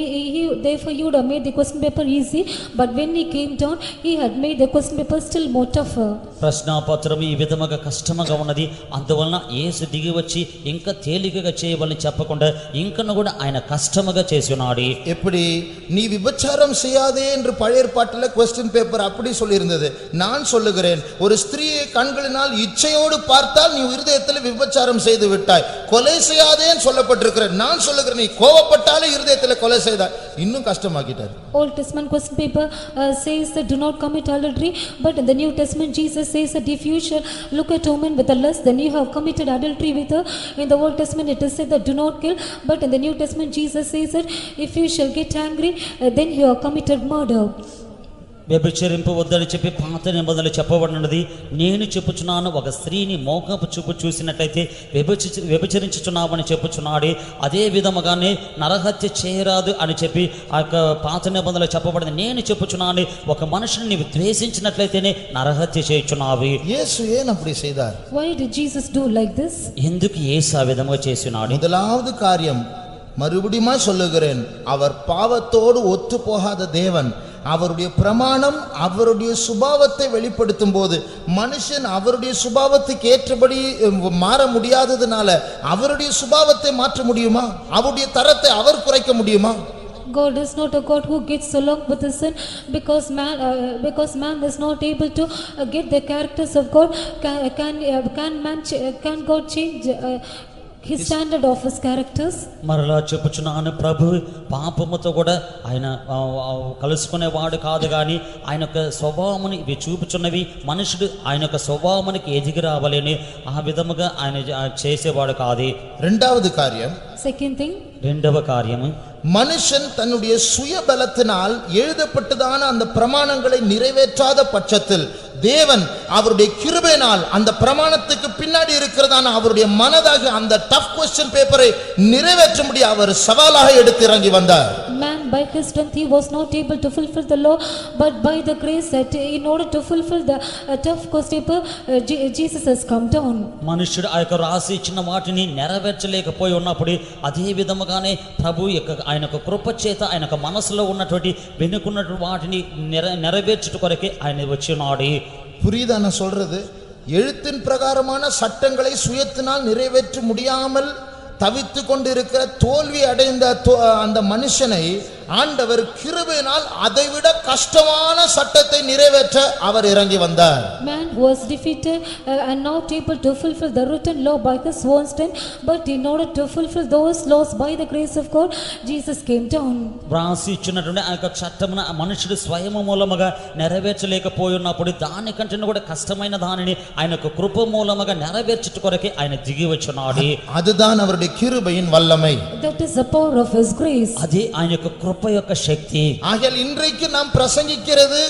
therefore you would have made the question paper easy. But when he came down, he had made the question paper still more tougher. ప్రశ్నాపత్రం ఈ విధముగా కష్టముగా ఉన్నది. అందువలన యేసు దిగి వచ్చి ఇంకా తేలికగా చేయవలని చెప్పకుండా ఇంకను కూడా ఆయన కష్టముగా చేసి ఉన్నాడు. எப்படி நீ விபச்சாரம் செய்யாதே என்று பழைய ஏற்பாட்டில் क्वेश्चन பேப்பர் அப்படி சொல்லி இருந்தது. நான் சொல்லுகிறேன், ஒரு ஸ்திரீயை கண்களினால் இச்சையோடு பார்த்தால் நீ இருதயத்தில் விபச்சாரம் செய்து விட்டாய். கொலை செய்யாதேன்னு சொல்லப்பட்டிருக்கிற, நான் சொல்லுகிறேன், நீ கோபப்பட்டாலே இருதயத்தில் கொலை செய்தாய். இன்னும் கஷ்டமாக்கிட்டார். Old Testament question paper says that do not commit adultery, but in the New Testament Jesus says that if you shall look at woman with a lust, then you have committed adultery with her. In the Old Testament it is said that do not kill, but in the New Testament Jesus says that if you shall get angry, then you have committed murder. వ్యభిచరింపవద్దని చెప్పి పాత నిబంధనలు చెప్పబడినది. నేను చెప్పుచున్నాను, ఒక స్త్రీని మోకపు చూపు చూసినట్లయితే వ్యభిచరించుచున్నావని చెప్పుచున్నాడు. అదే విధముగానే నరహత్య చేయరాదు అని చెప్పి ఆ యొక్క పాత నిబంధనలు చెప్పబడింది. నేను చెప్పుచున్నాను, ఒక మనుషుని నీవు ద్వేషించినట్లయితేనే నరహత్య చేయుచున్నావు. యేసు ஏன் அப்படி செய்தார்? Why did Jesus do like this? ఎందుకు యేసు ఆ విధముగా చేస్తున్నాడు? முதலாவது காரியம், மறுபடியும் சொல்லுகிறேன், அவர் பாவத்தோடு ஒத்து போகாத தேவன். அவருடைய பிரமாணம் அவருடைய சுபாவத்தை வெளிப்படுத்தும் போது மனுஷன் அவருடைய சுபாவத்துக்கு ஏற்றபடி மாற முடியாததுனால அவருடைய சுபாவத்தை மாற்ற முடியுமா? அவருடைய தரத்தை அவர் குறைக்க முடியுமா? God is not a God who gets along with the sin, because man is not able to get the characters of God. Can God change his standard of his characters? మరలా చెప్పుచున్నాను, ప్రభు పాపముతో కూడా ఆయన కలుసుకునేవాడు కాదు, కానీ ఆయన యొక్క స్వభావముని ఇవి చూపుచున్నవి. మనుషుడు ఆయన యొక్క స్వభావమునికి ఎదిగి రావాలని ఆ విధముగా ఆయన చేసేవాడు కాదు. రెండవది కార్యం, Second thing, రెండవ కార్యము, மனுஷன் தன்னுடைய சுயபலத்தினால் எழுதப்பட்டதான அந்த பிரமாணங்களை நிறைவேற்றாத பட்சத்தில் தேவன் அவருடைய கிருபையினால் அந்த பிரமாணத்துக்கு பின்னாடி இருக்கிறதான அவருடைய மனதாக அந்த டஃப் क्वेश्चन பேப்பரை நிறைவேற்ற முடிய அவர் சவாலாக எடுத்து இறங்கி வந்தார். man and by his strength he was not able to fulfill the law, but by the grace that in order to fulfill the tough step, Jesus has come down. మనుష్యుడు ఆ యొక్క రాసి ఇచ్చిన వాటిని నెరవేర్చలేకపోయి ఉన్నప్పుడు అదే విధముగానే ప్రభు యొక్క ఆయన యొక్క కృప చేత ఆయన యొక్క మనసులో ఉన్నటువంటి వెనుకున్నటువంటి వాటిని నెరవేర్చుట కొరకే ఆయన వచ్చినాడు. புரியுதா நான் சொல்றது? எழுத்தின் பிரகாரமான சட்டங்களை சுயத்தினால் நிறைவேற்ற முடியாமல் தவித்து கொண்டிருக்கிற தோல்வி அடைந்த அந்த மனுஷனை ஆண்டவர் கிருபையினால் அதைவிட கஷ்டமான சட்டத்தை நிறைவேற்ற அவர் இறங்கி வந்தார். Man was defeated and not able to fulfill the written law by his own strength, but in order to fulfill those laws by the grace of God, Jesus came down. వ్రాసి ఇచ్చినటువంటి ఆ యొక్క చట్టమున మనుషుడు స్వయం మూలముగా నెరవేర్చలేకపోయి ఉన్నప్పుడు దానికంటే కూడా కష్టమైన దానిని ఆయన యొక్క కృప మూలముగా నెరవేర్చుట కొరకే ఆయన దిగి వచ్చున్నాడు. அதுதான் அவருடைய கிருபையின் வல்லமை. That is the power of his grace. అదే ఆయన యొక్క కృప యొక్క శక్తి. ஆகையால் இன்றைக்கு நாம் பிரசங்கிக்கிறது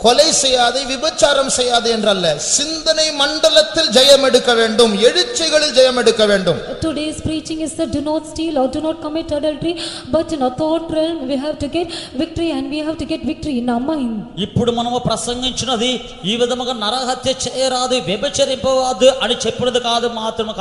கொலை செய்யாதே விபச்சாரம் செய்யாதே என்றல்ல, சிந்தனை மண்டலத்தில் ஜெயம் எடுக்க வேண்டும், எழுச்சிகளில் ஜெயம் எடுக்க வேண்டும். Today's preaching is that do not steal or do not commit adultery, but in our thought realm we have to get victory, and we have to get victory in our mind. ఇప్పుడు మనము ప్రసంగించినది ఈ విధముగా నరహత్య చేయరాదు, వ్యభిచరింపవద్దు అని చెప్పినది కాదు మాత్రమే,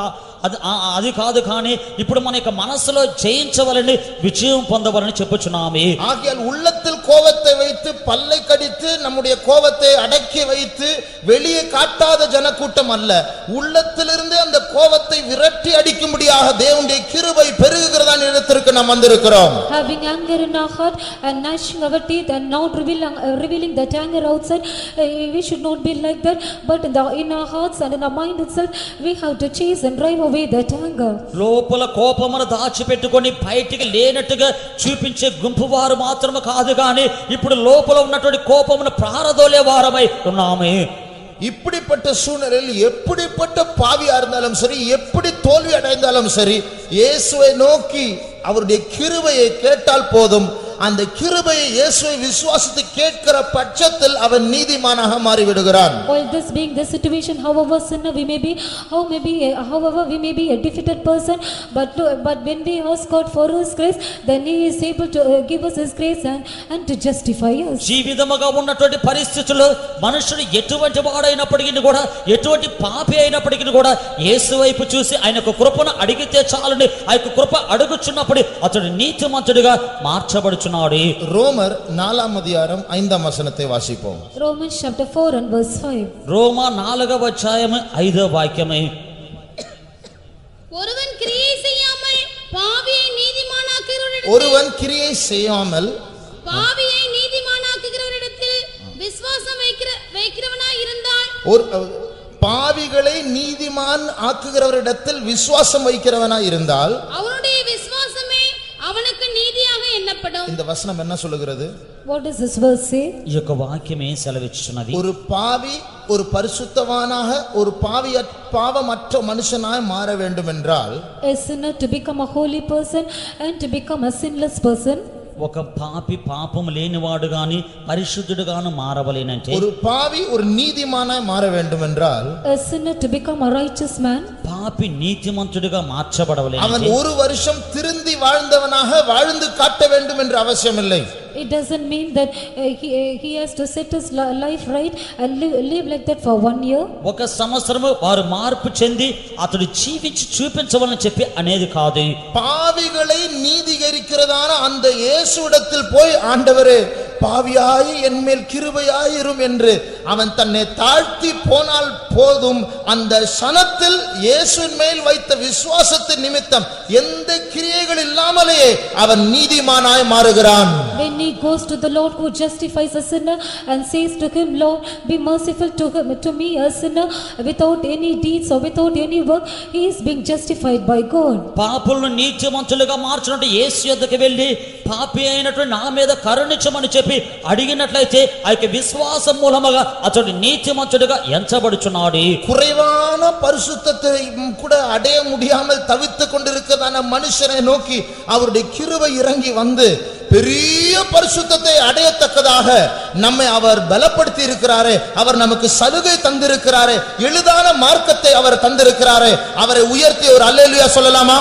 అది కాదు, కానీ ఇప్పుడు మన యొక్క మనసులో జయించవలని విజయం పొందవలని చెప్పుచున్నాము. ஆகையால் உள்ளத்தில் கோபத்தை வைத்து பல்லை கடித்து நம்முடைய கோபத்தை அடக்கி வைத்து வெளியே காட்டாத ஜனக்கூட்டம் அல்ல, உள்ளத்திலிருந்து அந்த கோபத்தை விரட்டி அடிக்கும்படியாக தேவனுடைய கிருபை பெருகுகிறதான இடத்திற்கு நாம் வந்திருக்கிறோம். Having anger in our heart and gnashing our teeth and not revealing that anger outside, we should not be like that, but in our hearts and in our mind itself we have to chase and drive away that anger. లోపల కోపమును దాచిపెట్టుకొని బయటికి లేనట్టుగా చూపించే గుంపు వారు మాత్రమే కాదు, కానీ ఇప్పుడు లోపల ఉన్నటువంటి కోపమును ప్రారదోలే వారమై ఉన్నాము. இப்படிப்பட்ட சூழ்நிலையில் எப்படிப்பட்ட பாவியா இருந்தாலும் சரி, எப்படி தோல்வி அடைந்தாலும் சரி, இயேசுவை நோக்கி அவருடைய கிருபையை கேட்டால் போதும். அந்த கிருபையை இயேசுவை விசுவாசித்து கேட்கிற பட்சத்தில் அவன் நீதிமானாக மாறிவிடுகிறான். While this being the situation, however sinner we may be, however we may be a defeated person, but when we ask God for his grace, then he is able to give us his grace and to justify us. జీవితముగా ఉన్నటువంటి పరిస్థితుల్లో మనుషుడు ఎటువంటి వాడైనప్పటికీ కూడా, ఎటువంటి పాపి అయినప్పటికీ కూడా యేసు వైపు చూసి ఆయన యొక్క కృపను అడిగితే చాలని ఆ యొక్క కృప అడుగుచున్నప్పుడు అతడు నీతిమంతుడిగా మార్చబడుచున్నాడు. ரோமர் 4ஆம் அதிகாரம் 5ஆம் வசனத்தை வாசிப்போம். Romans chapter 4 and verse 5. రోమా 4వ అధ్యాయం 5వ వాక్యమే. ஒருவன் கிரியை செய்யாமல் பாவியை நீதிமானாக்குகிறவரிடத்தில் விசுவாசம் வைக்கிறவனாய் இருந்தால், பாவிகளை நீதிமான் ஆக்குகிறவரிடத்தில் விசுவாசம் வைக்கிறவனாய் இருந்தால் அவனுடைய விசுவாசமே அவனுக்கு நீதியாக எண்ணப்படும். இந்த வசனம் என்ன சொல்லுகிறது? What does this verse say? ఈ యొక్క వాక్యమే సెలవిస్తున్నది. ஒரு பாவி ஒரு பரிசுத்தவானாக, ஒரு பாவமற்ற மனுஷனாய் மாற வேண்டும் என்றால், a sinner to become a holy person and to become a sinless person, ఒక పాపి పాపము లేనివాడు గాని పరిశుద్ధుడు గాను మారవలేనంటే, ஒரு பாவி ஒரு நீதிமானாய் மாற வேண்டும் என்றால், a sinner to become a righteous man, పాపి నీతిమంతుడిగా మార్చబడవలేనంటే, அவன் ஒரு வருஷம் திருந்தி வாழ்ந்தவனாக வாழ்ந்து காட்ட வேண்டும் என்ற அவசியம் இல்லை. it doesn't mean that he has to set his life right and live like that for 1 year. ఒక సంవత్సరము వారు మార్పు చెంది అతడు జీవించి చూపించవాలని చెప్పి అనేది కాదు. பாவிகளை நீதிகரிக்கிறதான அந்த இயேசுவிடத்தில் போய், ஆண்டவரே பாவியாய் என்மேல் கிருபையாயிரும் என்று அவன் தன்னை தாழ்த்தி போனால் போதும். அந்த சனத்தில் இயேசுவின் மேல் வைத்த விசுவாசத்தின் நிமித்தம் எந்த கிரியைகள் இல்லாமலேயே அவன் நீதிமானாய் மாறுகிறான். When he goes to the Lord who justifies a sinner and says to him, Lord, be merciful to me a sinner, without any deeds or without any work, he is being justified by God. పాపులను నీతిమంతులుగా మార్చినట్టు యేసు యొద్దకు వెళ్ళి పాపి అయినటువంటి నా మీద కరుణించమని చెప్పి అడిగినట్లయితే ఆ యొక్క విశ్వాసం మూలముగా అతడు నీతిమంతుడిగా ఎంచబడుచున్నాడు. குறைவான பரிசுத்தத்தை கூட அடைய முடியாமல் தவித்துக் கொண்டிருக்கிறதான மனுஷனை நோக்கி அவருடைய கிருபை இறங்கி வந்து பெரிய பரிசுத்தத்தை அடையத்தக்கதாக நம்மை அவர் பலப்படுத்தி இருக்கிறாரே, அவர் நமக்கு சலுகை தந்திருக்கிறாரே, எளிதான மார்க்கத்தை அவர் தந்திருக்கிறாரே, அவரை உயர்த்தி ஒரு அல்லேலூயா சொல்லலாமா?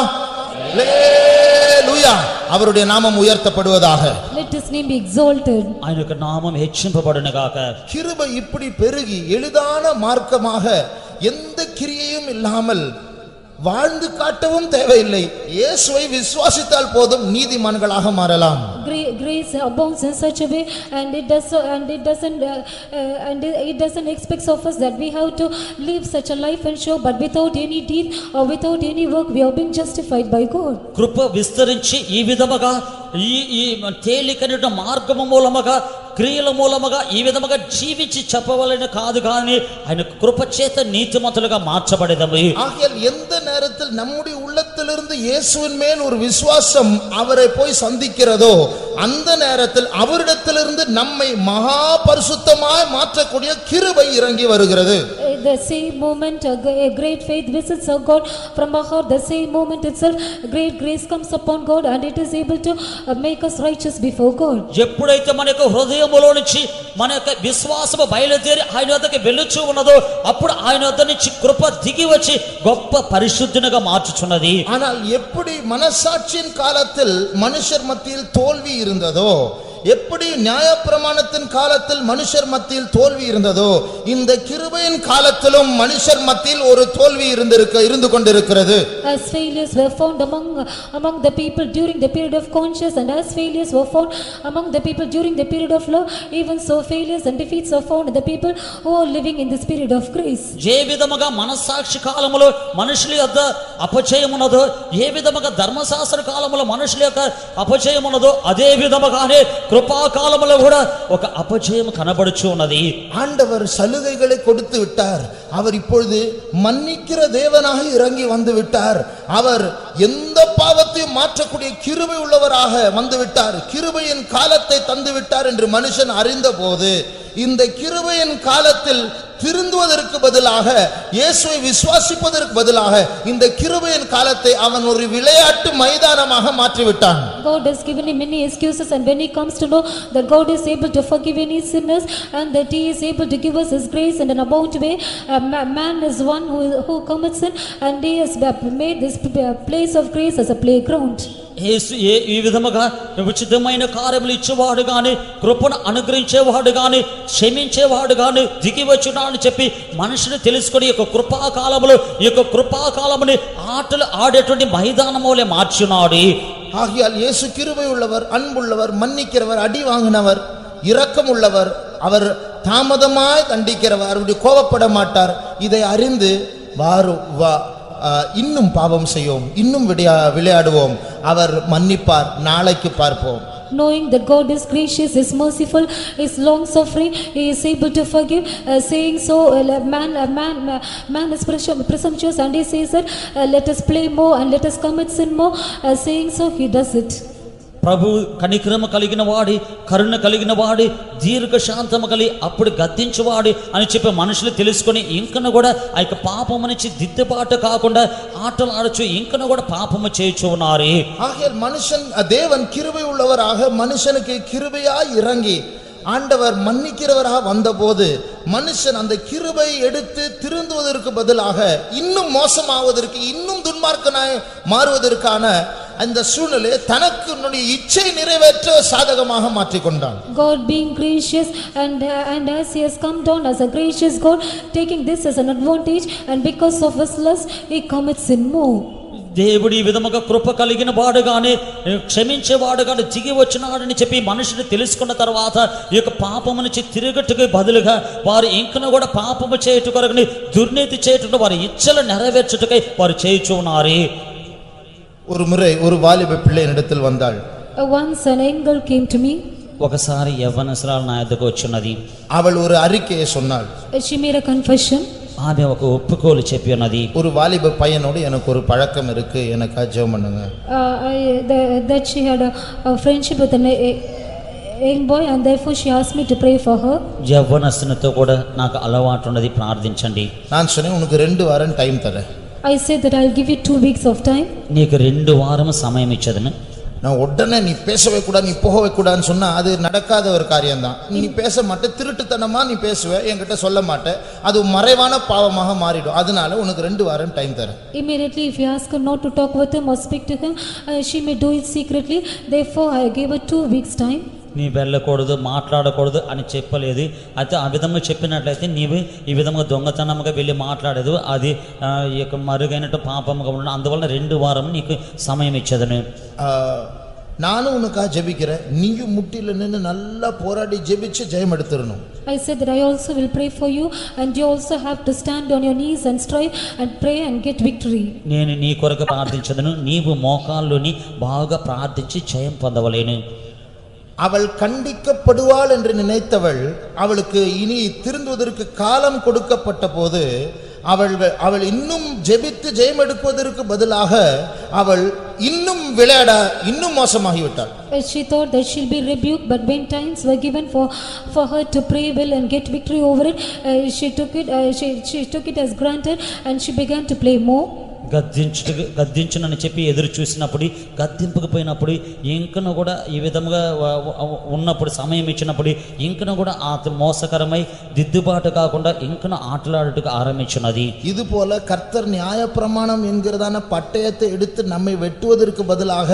ஹalleluya அவருடைய நாமம் உயர்த்தப்படுவதாக. Let his name be exalted. ఆయన యొక్క నామం హెచ్చింపబడును గాక. கிருபை இப்படி பெருகி எளிதான மார்க்கமாக எந்த கிரியையும் இல்லாமல் வாழ்ந்து காட்டவும் தேவையில்லை. இயேசுவை விசுவாசித்தால் போதும் நீதிமான்களாக மாறலாம். Grace abounds in such a way, and it doesn't expect of us that we have to live such a life and show, but without any deed or without any work we have been justified by God. కృప విస్తరించి ఈ విధముగా ఈ తేలికైన మార్గము మూలముగా క్రియల మూలముగా ఈ విధముగా జీవించి చెప్పవలెను కాదు కానీ ఆయన కృప చేత నీతిమంతులుగా మార్చబడేదము. ஆகையால் எந்த நேரத்தில் நம்முடைய உள்ளத்திலிருந்து இயேசுவின் மேல் ஒரு விசுவாசம் அவரை போய் சந்திக்கிறதோ அந்த நேரத்தில் அவரிடத்திலிருந்து நம்மை மகா பரிசுத்தமாய் மாற்றக்கூடிய கிருபை இறங்கி வருகிறது. The same moment a great faith visits our God from our heart, the same moment itself great grace comes upon God and it is able to make us righteous before God. ఎప్పుడైతే మన యొక్క హృదయములో నుంచి మన యొక్క విశ్వాసము బయలుదేరి ఆయన వద్దకు వెళ్ళుచూ ఉన్నదో అప్పుడు ఆయన వద్ద నుంచి కృప దిగి వచ్చి గొప్ప పరిశుద్ధునిగా మార్చుచున్నది. ஆனால் எப்படி மனசாட்சியின் காலத்தில் மனுஷர் மத்தியில் தோல்வி இருந்ததோ, எப்படி நியாயப்பிரமாணத்தின் காலத்தில் மனுஷர் மத்தியில் தோல்வி இருந்ததோ, இந்த கிருபையின் காலத்திலும் மனுஷர் மத்தியில் ஒரு தோல்வி இருந்து கொண்டிருக்கிறது. As failures were found among the people during the period of conscience, and as failures were found among the people during the period of law, even so failures and defeats are found in the people who are living in this period of grace. ఏ విధముగా మనసాక్షి కాలములో మనుషుల యొక్క అపజయం ఉన్నదో, ఏ విధముగా ధర్మశాస్త్ర కాలములో మనుషుల యొక్క అపజయం ఉన్నదో అదే విధముగానే కృపా కాలములో కూడా ఒక అపజయం కనబడుచు ఉన్నది. ஆண்டவர் சலுகைகளை கொடுத்து விட்டார். அவர் இப்பொழுது மன்னிக்கிற தேவனாக இறங்கி வந்து விட்டார். அவர் எந்த பாவத்தையும் மாற்றக்கூடிய கிருபை உள்ளவராக வந்து விட்டார். கிருபையின் காலத்தை தந்து விட்டார் என்று மனுஷன் அறிந்தபோது இந்த கிருபையின் காலத்தில் திருந்துவதற்கு பதிலாக, இயேசுவை விசுவாசிப்பதற்கு பதிலாக இந்த கிருபையின் காலத்தை அவன் ஒரு விளையாட்டு மைதானமாக மாற்றிவிட்டான். God has given him many excuses, and when he comes to know that God is able to forgive any sinners and that he is able to give us his grace in an abundant way, man is one who commits sin, and he has made this place of grace as a playground. యేసు ఈ విధముగా ఉచితమైన కార్యములు ఇచ్చేవాడు గాని, కృపను అనుగ్రహించేవాడు గాని, క్షమించేవాడు గాని దిగి వచ్చునా అని చెప్పి మనుషులు తెలుసుకొని ఈ యొక్క కృపాకాలములో ఈ యొక్క కృపాకాలముని ఆటలు ఆడేటువంటి మైదానములే మార్చున్నాడు. ஆகையால் இயேசு கிருபை உள்ளவர், அன்புள்ளவர், மன்னிக்கிறவர், அடி வாங்கினவர், இரக்கம் உள்ளவர். அவர் தாமதமாய் தண்டிக்கிறவர், அவருடைய கோபப்பட மாட்டார். இதை அறிந்து இன்னும் பாவம் செய்வோம், இன்னும் விளையாடுவோம், அவர் மன்னிப்பார், நாளைக்கு பார்ப்போம். Knowing that God is gracious, is merciful, is long suffering, he is able to forgive, saying so man is presumptuous and he says that let us play more and let us commit sin more, saying so he does it. ప్రభు కనికరము కలిగిన వాడి, కరుణ కలిగిన వాడి, దీర్ఘ శాంతము కలిగి అప్పుడు గద్దించువాడి అని చెప్పి మనుషులు తెలుసుకొని ఇంకను కూడా ఆ యొక్క పాపము నుంచి దిద్దుబాటు కాకుండా ఆటలు ఆడచ్చు, ఇంకను కూడా పాపము చేయుచు ఉన్నారు. ஆகையால் மனுஷன் தேவன் கிருபை உள்ளவராக மனுஷனுக்கு கிருபையாய் இறங்கி ஆண்டவர் மன்னிக்கிறவராக வந்தபோது மனுஷன் அந்த கிருபை எடுத்து திருந்துவதற்கு பதிலாக இன்னும் மோசமாவதற்கு, இன்னும் துன்மார்க்கனாய் மாறுவதற்கான அந்த சூழ்நிலை தனக்கு இச்சை நிறைவேற்ற சாதகமாக மாற்றிக்கொண்டான். God being gracious and as he has come down as a gracious God, taking this as an advantage, and because of his lust he commits sin more. దేవుడి విధముగా కృప కలిగిన వాడుగానే, క్షమించేవాడుగానే దిగి వచ్చినాడని చెప్పి మనుషులు తెలుసుకున్న తర్వాత ఈ యొక్క పాపము నుంచి తిరగట్టుకు బదులుగా వారు ఇంకను కూడా పాపము చేయుట కొరకుని, దుర్నీతి చేయుట, వారి ఇచ్చలు నెరవేర్చుటకై వారు చేయుచున్నారు. ஒரு முறை ஒரு வாலிப பிள்ளை என்னிடத்தில் வந்தாள். Once an young girl came to me. ఒకసారి యవ్వనస్తురాలు నా యొద్దకు వచ్చినది. அவள் ஒரு அறிக்கையை சொன்னாள். She made a confession. ఆమె ఒక ఒప్పుకోలు చెప్పి ఉన్నది. ஒரு வாலிப பையனோடு எனக்கு ஒரு பழக்கம் இருக்கு, எனக்கு ஜெபம் பண்ணுங்க. That she had a friendship with a young boy, and therefore she asked me to pray for her. యవ్వనస్తునితో కూడా నాకు అలవాటు ఉన్నది, ప్రార్థించండి. நான் சொன்னேன், உனக்கு 2 வாரம் டைம் தரேன். I said that I'll give you 2 weeks of time. నీకు 2 వారము సమయం ఇచ్చదను. நான் உடனே நீ பேசவே கூடாது, நீ போகவே கூடாதுன்னு சொன்னா அது நடக்காத ஒரு காரியம்தான். நீ பேச மாட்டே, திருட்டுத்தனமா நீ பேசுவ, என்கிட்ட சொல்ல மாட்டே, அது மறைவான பாவமாக மாறிடும். அதனால உனக்கு 2 வாரம் டைம் தரேன். Immediately if you ask her not to talk with him or speak to him, she may do it secretly. Therefore I gave her 2 weeks time. నీ వెళ్ళకూడదు, మాట్లాడకూడదు అని చెప్పలేదు. అయితే ఆ విధంగా చెప్పినట్లయితే నీవు ఈ విధంగా దొంగతనంగా వెళ్ళి మాట్లాడదు, అది ఈ యొక్క మరుగైనట్టు పాపముగా ఉండడం. అందువల్ల 2 వారం నీకు సమయం ఇచ్చేదను. நானும் உனக்காக ஜெபிக்கிறேன், நீயும் முட்டில நின்று நல்லா போராடி ஜெபிச்சு ஜெயம் எடுத்துறணும். I said that I also will pray for you, and you also have to stand on your knees and strive and pray and get victory. నేను నీ కొరకు ప్రార్థించదను, నీవు మోకాల్లోని బాగా ప్రార్థించి జయం పొందవలేను. அவள் கண்டிக்கப்படுவாள் என்று நினைத்தவள், அவளுக்கு இனி திருந்துவதற்கு காலம் கொடுக்கப்பட்ட போது அவள் இன்னும் ஜெபித்து ஜெயம் எடுப்பதற்கு பதிலாக அவள் இன்னும் விளையாட இன்னும் மோசமாகிவிட்டாள். She thought that she'll be rebuked, but when times were given for her to pray well and get victory over it, she took it as granted, and she began to play more. గద్దించునని చెప్పి ఎదురు చూసినప్పుడు, గద్దింపుకు పోయినప్పుడు, ఇంకను కూడా ఈ విధముగా ఉన్నప్పుడు, సమయం ఇచ్చినప్పుడు ఇంకను కూడా ఆ మోసకరమై దిద్దుబాటు కాకుండా ఇంకను ఆటలాడుటకు ఆరంభించినది. இது போல கர்த்தர் நியாயப்பிரமாணம் என்கிறதான பட்டயத்தை எடுத்து நம்மை வெட்டுவதற்கு பதிலாக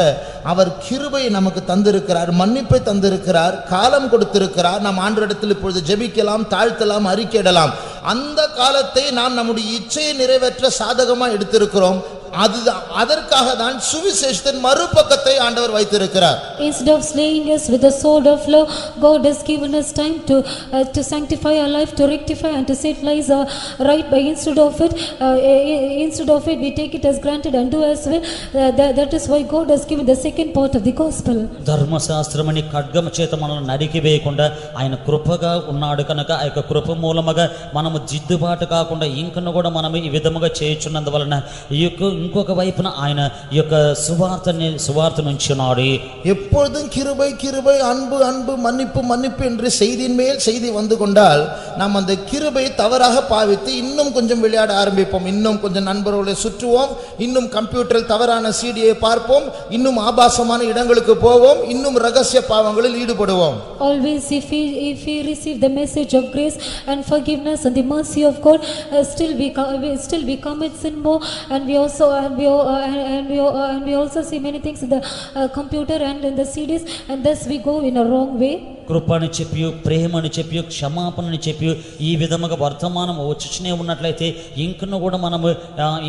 அவர் கிருபை நமக்கு தந்திருக்கிறார், மன்னிப்பை தந்திருக்கிறார், காலம் கொடுத்திருக்கிறார். நாம் ஆண்டவரிடத்தில் இப்பொழுது ஜெபிக்கலாம், தாழ்த்தலாம், அறிக்கையிடலாம். அந்த காலத்தை நாம் நம்முடைய இச்சையை நிறைவேற்ற சாதகமா எடுத்திருக்கிறோம். அதற்காக தான் சுவிசேஷத்தின் மறுபக்கத்தை ஆண்டவர் வைத்திருக்கிறார். Instead of slaying us with the sword of law, God has given us time to sanctify our life, to rectify and to set lies right. By instead of it we take it as granted and do as well. That is why God has given the second part of the gospel. ధర్మశాస్త్రమని ఖడ్గము చేత మనల్ని నరికి వేయకుండా ఆయన కృపగా ఉన్నాడు కనుక ఆ యొక్క కృప మూలముగా మనము జిద్దుబాటు కాకుండా ఇంకను కూడా మనం ఈ విధముగా చేయుచున్నందువలన ఈ యొక్క ఇంకొక వైపున ఆయన ఈ యొక్క సువార్త నుంచున్నాడు. எப்பொழுதும் கிருபை கிருபை, அன்பு அன்பு, மன்னிப்பு மன்னிப்பு என்று செய்தியின் மேல் செய்தி வந்து கொண்டால் நாம் அந்த கிருபை தவறாக பாவித்து இன்னும் கொஞ்சம் விளையாட ஆரம்பிப்போம், இன்னும் கொஞ்சம் நண்பர்களை சுற்றுவோம், இன்னும் கம்ப்யூட்டரில் தவறான சிடியை பார்ப்போம், இன்னும் ஆபாசமான இடங்களுக்கு போவோம், இன்னும் ரகசிய பாவங்களில் ஈடுபடுவோம். Always if we receive the message of grace and forgiveness and the mercy of God, still we commit sin more, and we also see many things in the computer and in the CDs, and thus we go in a wrong way. కృపని చెప్పి, ప్రేమని చెప్పి, క్షమాపణని చెప్పి ఈ విధముగా వర్తమానం వచ్చునే ఉన్నట్లయితే ఇంకను కూడా మనము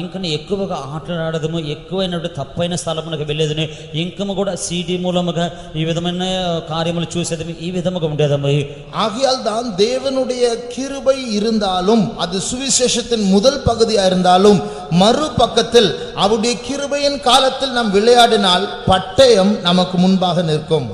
ఇంకను ఎక్కువగా ఆటలాడదము, ఎక్కువైనటువంటి తప్పైన స్థలమునకు వెళ్ళేదని, ఇంకము కూడా సీడీ మూలముగా ఈ విధమైన కార్యములు చూసేది, ఈ విధముగా ఉండేదము. ஆகையால் தான் தேவனுடைய கிருபை இருந்தாலும், அது சுவிசேஷத்தின் முதல் பகுதியா இருந்தாலும், மறுபக்கத்தில் அவருடைய கிருபையின் காலத்தில் நாம் விளையாடினால் பட்டயம் நமக்கு முன்பாக நிற்கும்.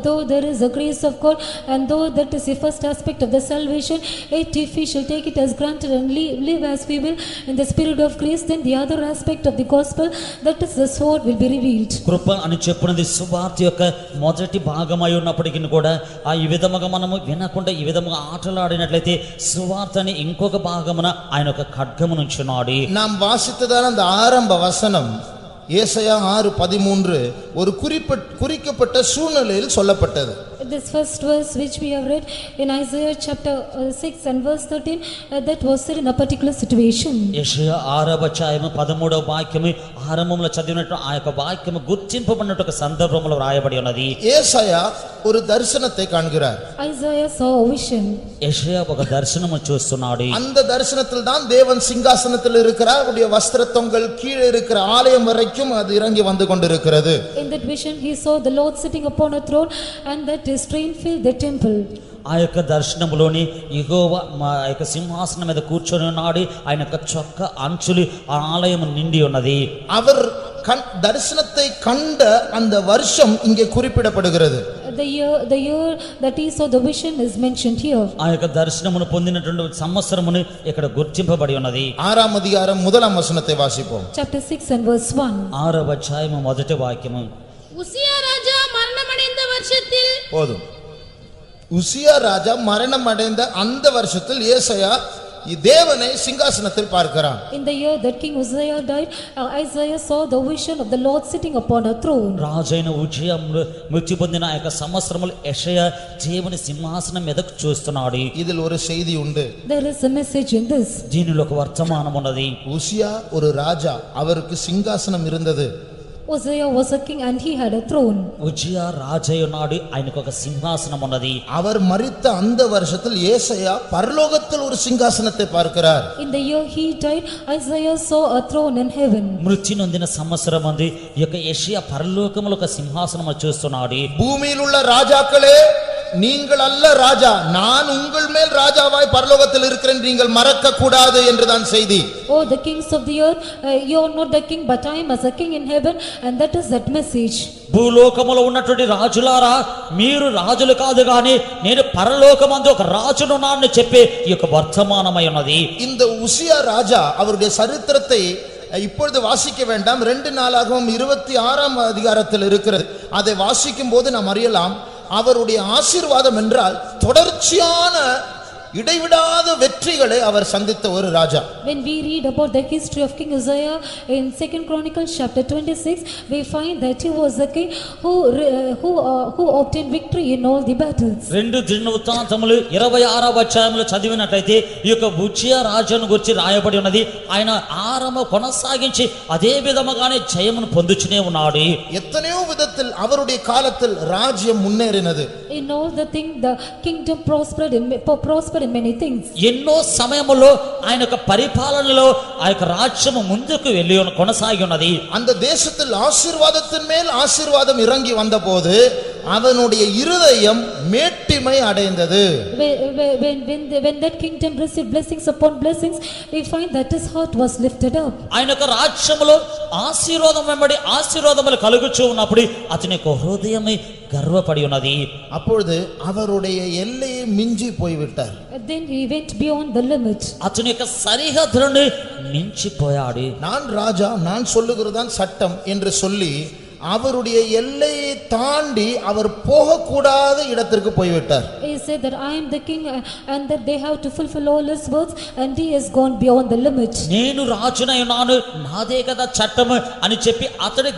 Though there is a grace of God, and though that is the first aspect of the salvation, yet if we shall take it as granted and live as we will in the spirit of grace, then the other aspect of the gospel, that is the sword, will be revealed. కృప అని చెప్పినది సువార్త యొక్క మొదటి భాగమై ఉన్నప్పటికీ కూడా ఈ విధముగా మనము వినకుండా ఈ విధముగా ఆటలాడినట్లయితే సువార్తని ఇంకొక భాగమున ఆయన ఒక ఖడ్గము నుంచున్నాడు. நாம் வாசித்ததான அந்த ஆரம்ப வசனம் ஏசாயா 6:13 ஒரு குறிக்கப்பட்ட சூழ்நிலையில் சொல்லப்பட்டது. This first verse which we have read in Isaiah chapter 6 and verse 13, that was said in a particular situation. యెషయా 6:13 వాక్యము ఆరంభంలో చదివినట్టు ఆ యొక్క వాక్యము గుర్తింపబడినట్టు ఒక సందర్భంలో రాయబడి ఉన్నది. ஏசாயா ஒரு தரிசனத்தை காண்கிறார். Isaiah saw a vision. యెషయా ఒక దర్శనము చూస్తున్నాడు. அந்த தரிசனத்தில் தான் தேவன் சிங்காசனத்தில் இருக்கிறார், அவருடைய வஸ்திரத்தொங்கல் கீழே இருக்கிற ஆலயம் வரைக்கும் அது இறங்கி வந்து கொண்டிருக்கிறது. In that vision he saw the Lord sitting upon a throne, and that his train filled the temple. ఆ యొక్క దర్శనములోని యెహోవా ఆ యొక్క సింహాసనం మీద కూర్చొని ఉన్నాడు, ఆయన యొక్క చొక్క అంచులు ఆ ఆలయం నిండి ఉన్నది. அவர் தரிசனத்தை கண்ட அந்த வருஷம் இங்கே குறிப்பிடப்படுகிறது. The year that he saw the vision is mentioned here. ఆ యొక్క దర్శనమును పొందినటువంటి సంవత్సరమును ఇక్కడ గుర్తింపబడి ఉన్నది. 6వ అధ్యాయం 1వ వచనத்தை వాసిపోం. Chapter 6 and verse 1. 6వ అధ్యాయము మొదటి వాక్యము. உசியா ராஜா மரணமடைந்த வருஷத்தில் போதும். உசியா ராஜா மரணம் அடைந்த அந்த வருஷத்தில் ஏசாயா தேவனை சிங்காசனத்தில் பார்க்கிறான். In the year that King Uzziah died, Isaiah saw the vision of the Lord sitting upon a throne. రాజైన ఉజ్జియా మృతి పొందిన ఆ యొక్క సంవత్సరములు యెషయా దేవుని సింహాసనం మీదకు చూస్తున్నాడు. இதில் ஒரு செய்தி உண்டு. There is a message in this. దీనిలో ఒక వర్తమానం ఉన్నది. உசியா ஒரு ராஜா, அவருக்கு சிங்காசனம் இருந்தது. Uzziah was a king and he had a throne. Uzziah రాజై ఉన్నాడు, ఆయనకు ఒక సింహాసనం ఉన్నది. அவர் மரித்த அந்த வருஷத்தில் ஏசாயா பரலோகத்தில் ஒரு சிங்காசனத்தை பார்க்கிறார். In the year he died, Isaiah saw a throne in heaven. మృతి నొందిన సంవత్సరం అంది ఈ యొక్క యెషయా పరలోకములో ఒక సింహాసనం చూస్తున్నాడు. பூமியில் உள்ள ராஜாக்களே, நீங்கள் அல்ல ராஜா, நான் உங்கள் மேல் ராஜாவாய் பரலோகத்தில் இருக்கிறேன், நீங்கள் மறக்க கூடாது என்றுதான் செய்தி. Oh, the kings of the earth, you are not the king, but I am as a king in heaven, and that is that message. భూలోకములో ఉన్నటువంటి రాజులారా, మీరు రాజులు కాదు గాని నేను పరలోకమందు ఒక రాజునున్నానని చెప్పే ఈ యొక్క వర్తమానమై ఉన్నది. இந்த உசியா ராஜா அவருடைய சரித்திரத்தை இப்பொழுது வாசிக்க வேண்டாம். 2 நாளாகவும் 26ஆம் அதிகாரத்தில் இருக்கிறது. அதை வாசிக்கும் போது நாம் அறியலாம், அவருடைய ஆசீர்வாதம் என்றால் தொடர்ச்சியான இடைவிடாத வெற்றிகளை அவர் சந்தித்த ஒரு ராஜா. When we read about the history of King Uzziah in 2 Chronicles chapter 26, we find that he was a king who obtained victory in all the battles. 2 దినవృత్తాంతములు 26వ అధ్యాయములో చదివినట్లయితే ఈ యొక్క ఉజ్జియా రాజును గురించి రాయబడి ఉన్నది. ఆయన ఆరంభం కొనసాగించి అదే విధముగానే జయమును పొందుచునే ఉన్నాడు. எத்தனையோ விதத்தில் அவருடைய காலத்தில் ராஜ்யம் முன்னேறினது. In all the things the kingdom prospered in many things. ఎన్నో సమయములో ఆయన యొక్క పరిపాలనలో ఆ యొక్క రాజ్యము ముందుకు వెళ్ళి కొనసాగి ఉన్నది. அந்த தேசத்தில் ஆசீர்வாதத்தின் மேல் ஆசீர்வாதம் இறங்கி வந்தபோது அவனுடைய இருதயம் மேட்டிமை அடைந்தது. When that kingdom received blessings upon blessings, we find that his heart was lifted up. ఆయన యొక్క రాజ్యములో ఆశీర్వాదం వెంబడి ఆశీర్వాదములు కలుగుచూ ఉన్నప్పుడు అతని యొక్క హృదయమే గర్వపడి ఉన్నది. அப்பொழுது அவருடைய எல்லையை மிஞ்சி போய்விட்டார். Then he went beyond the limit. అతని యొక్క సరిహద్దులను మించిపోయాడు. நான் ராஜா, நான் சொல்லுகிறதான் சட்டம் என்று சொல்லி அவருடைய எல்லையை தாண்டி அவர் போகக்கூடாத இடத்திற்கு போய்விட்டார். He said that I am the king and that they have to fulfill all his words, and he has gone beyond the limit. నేను రాజునై ఉన్నాను, నాదే కదా చట్టము అని చెప్పి అతడు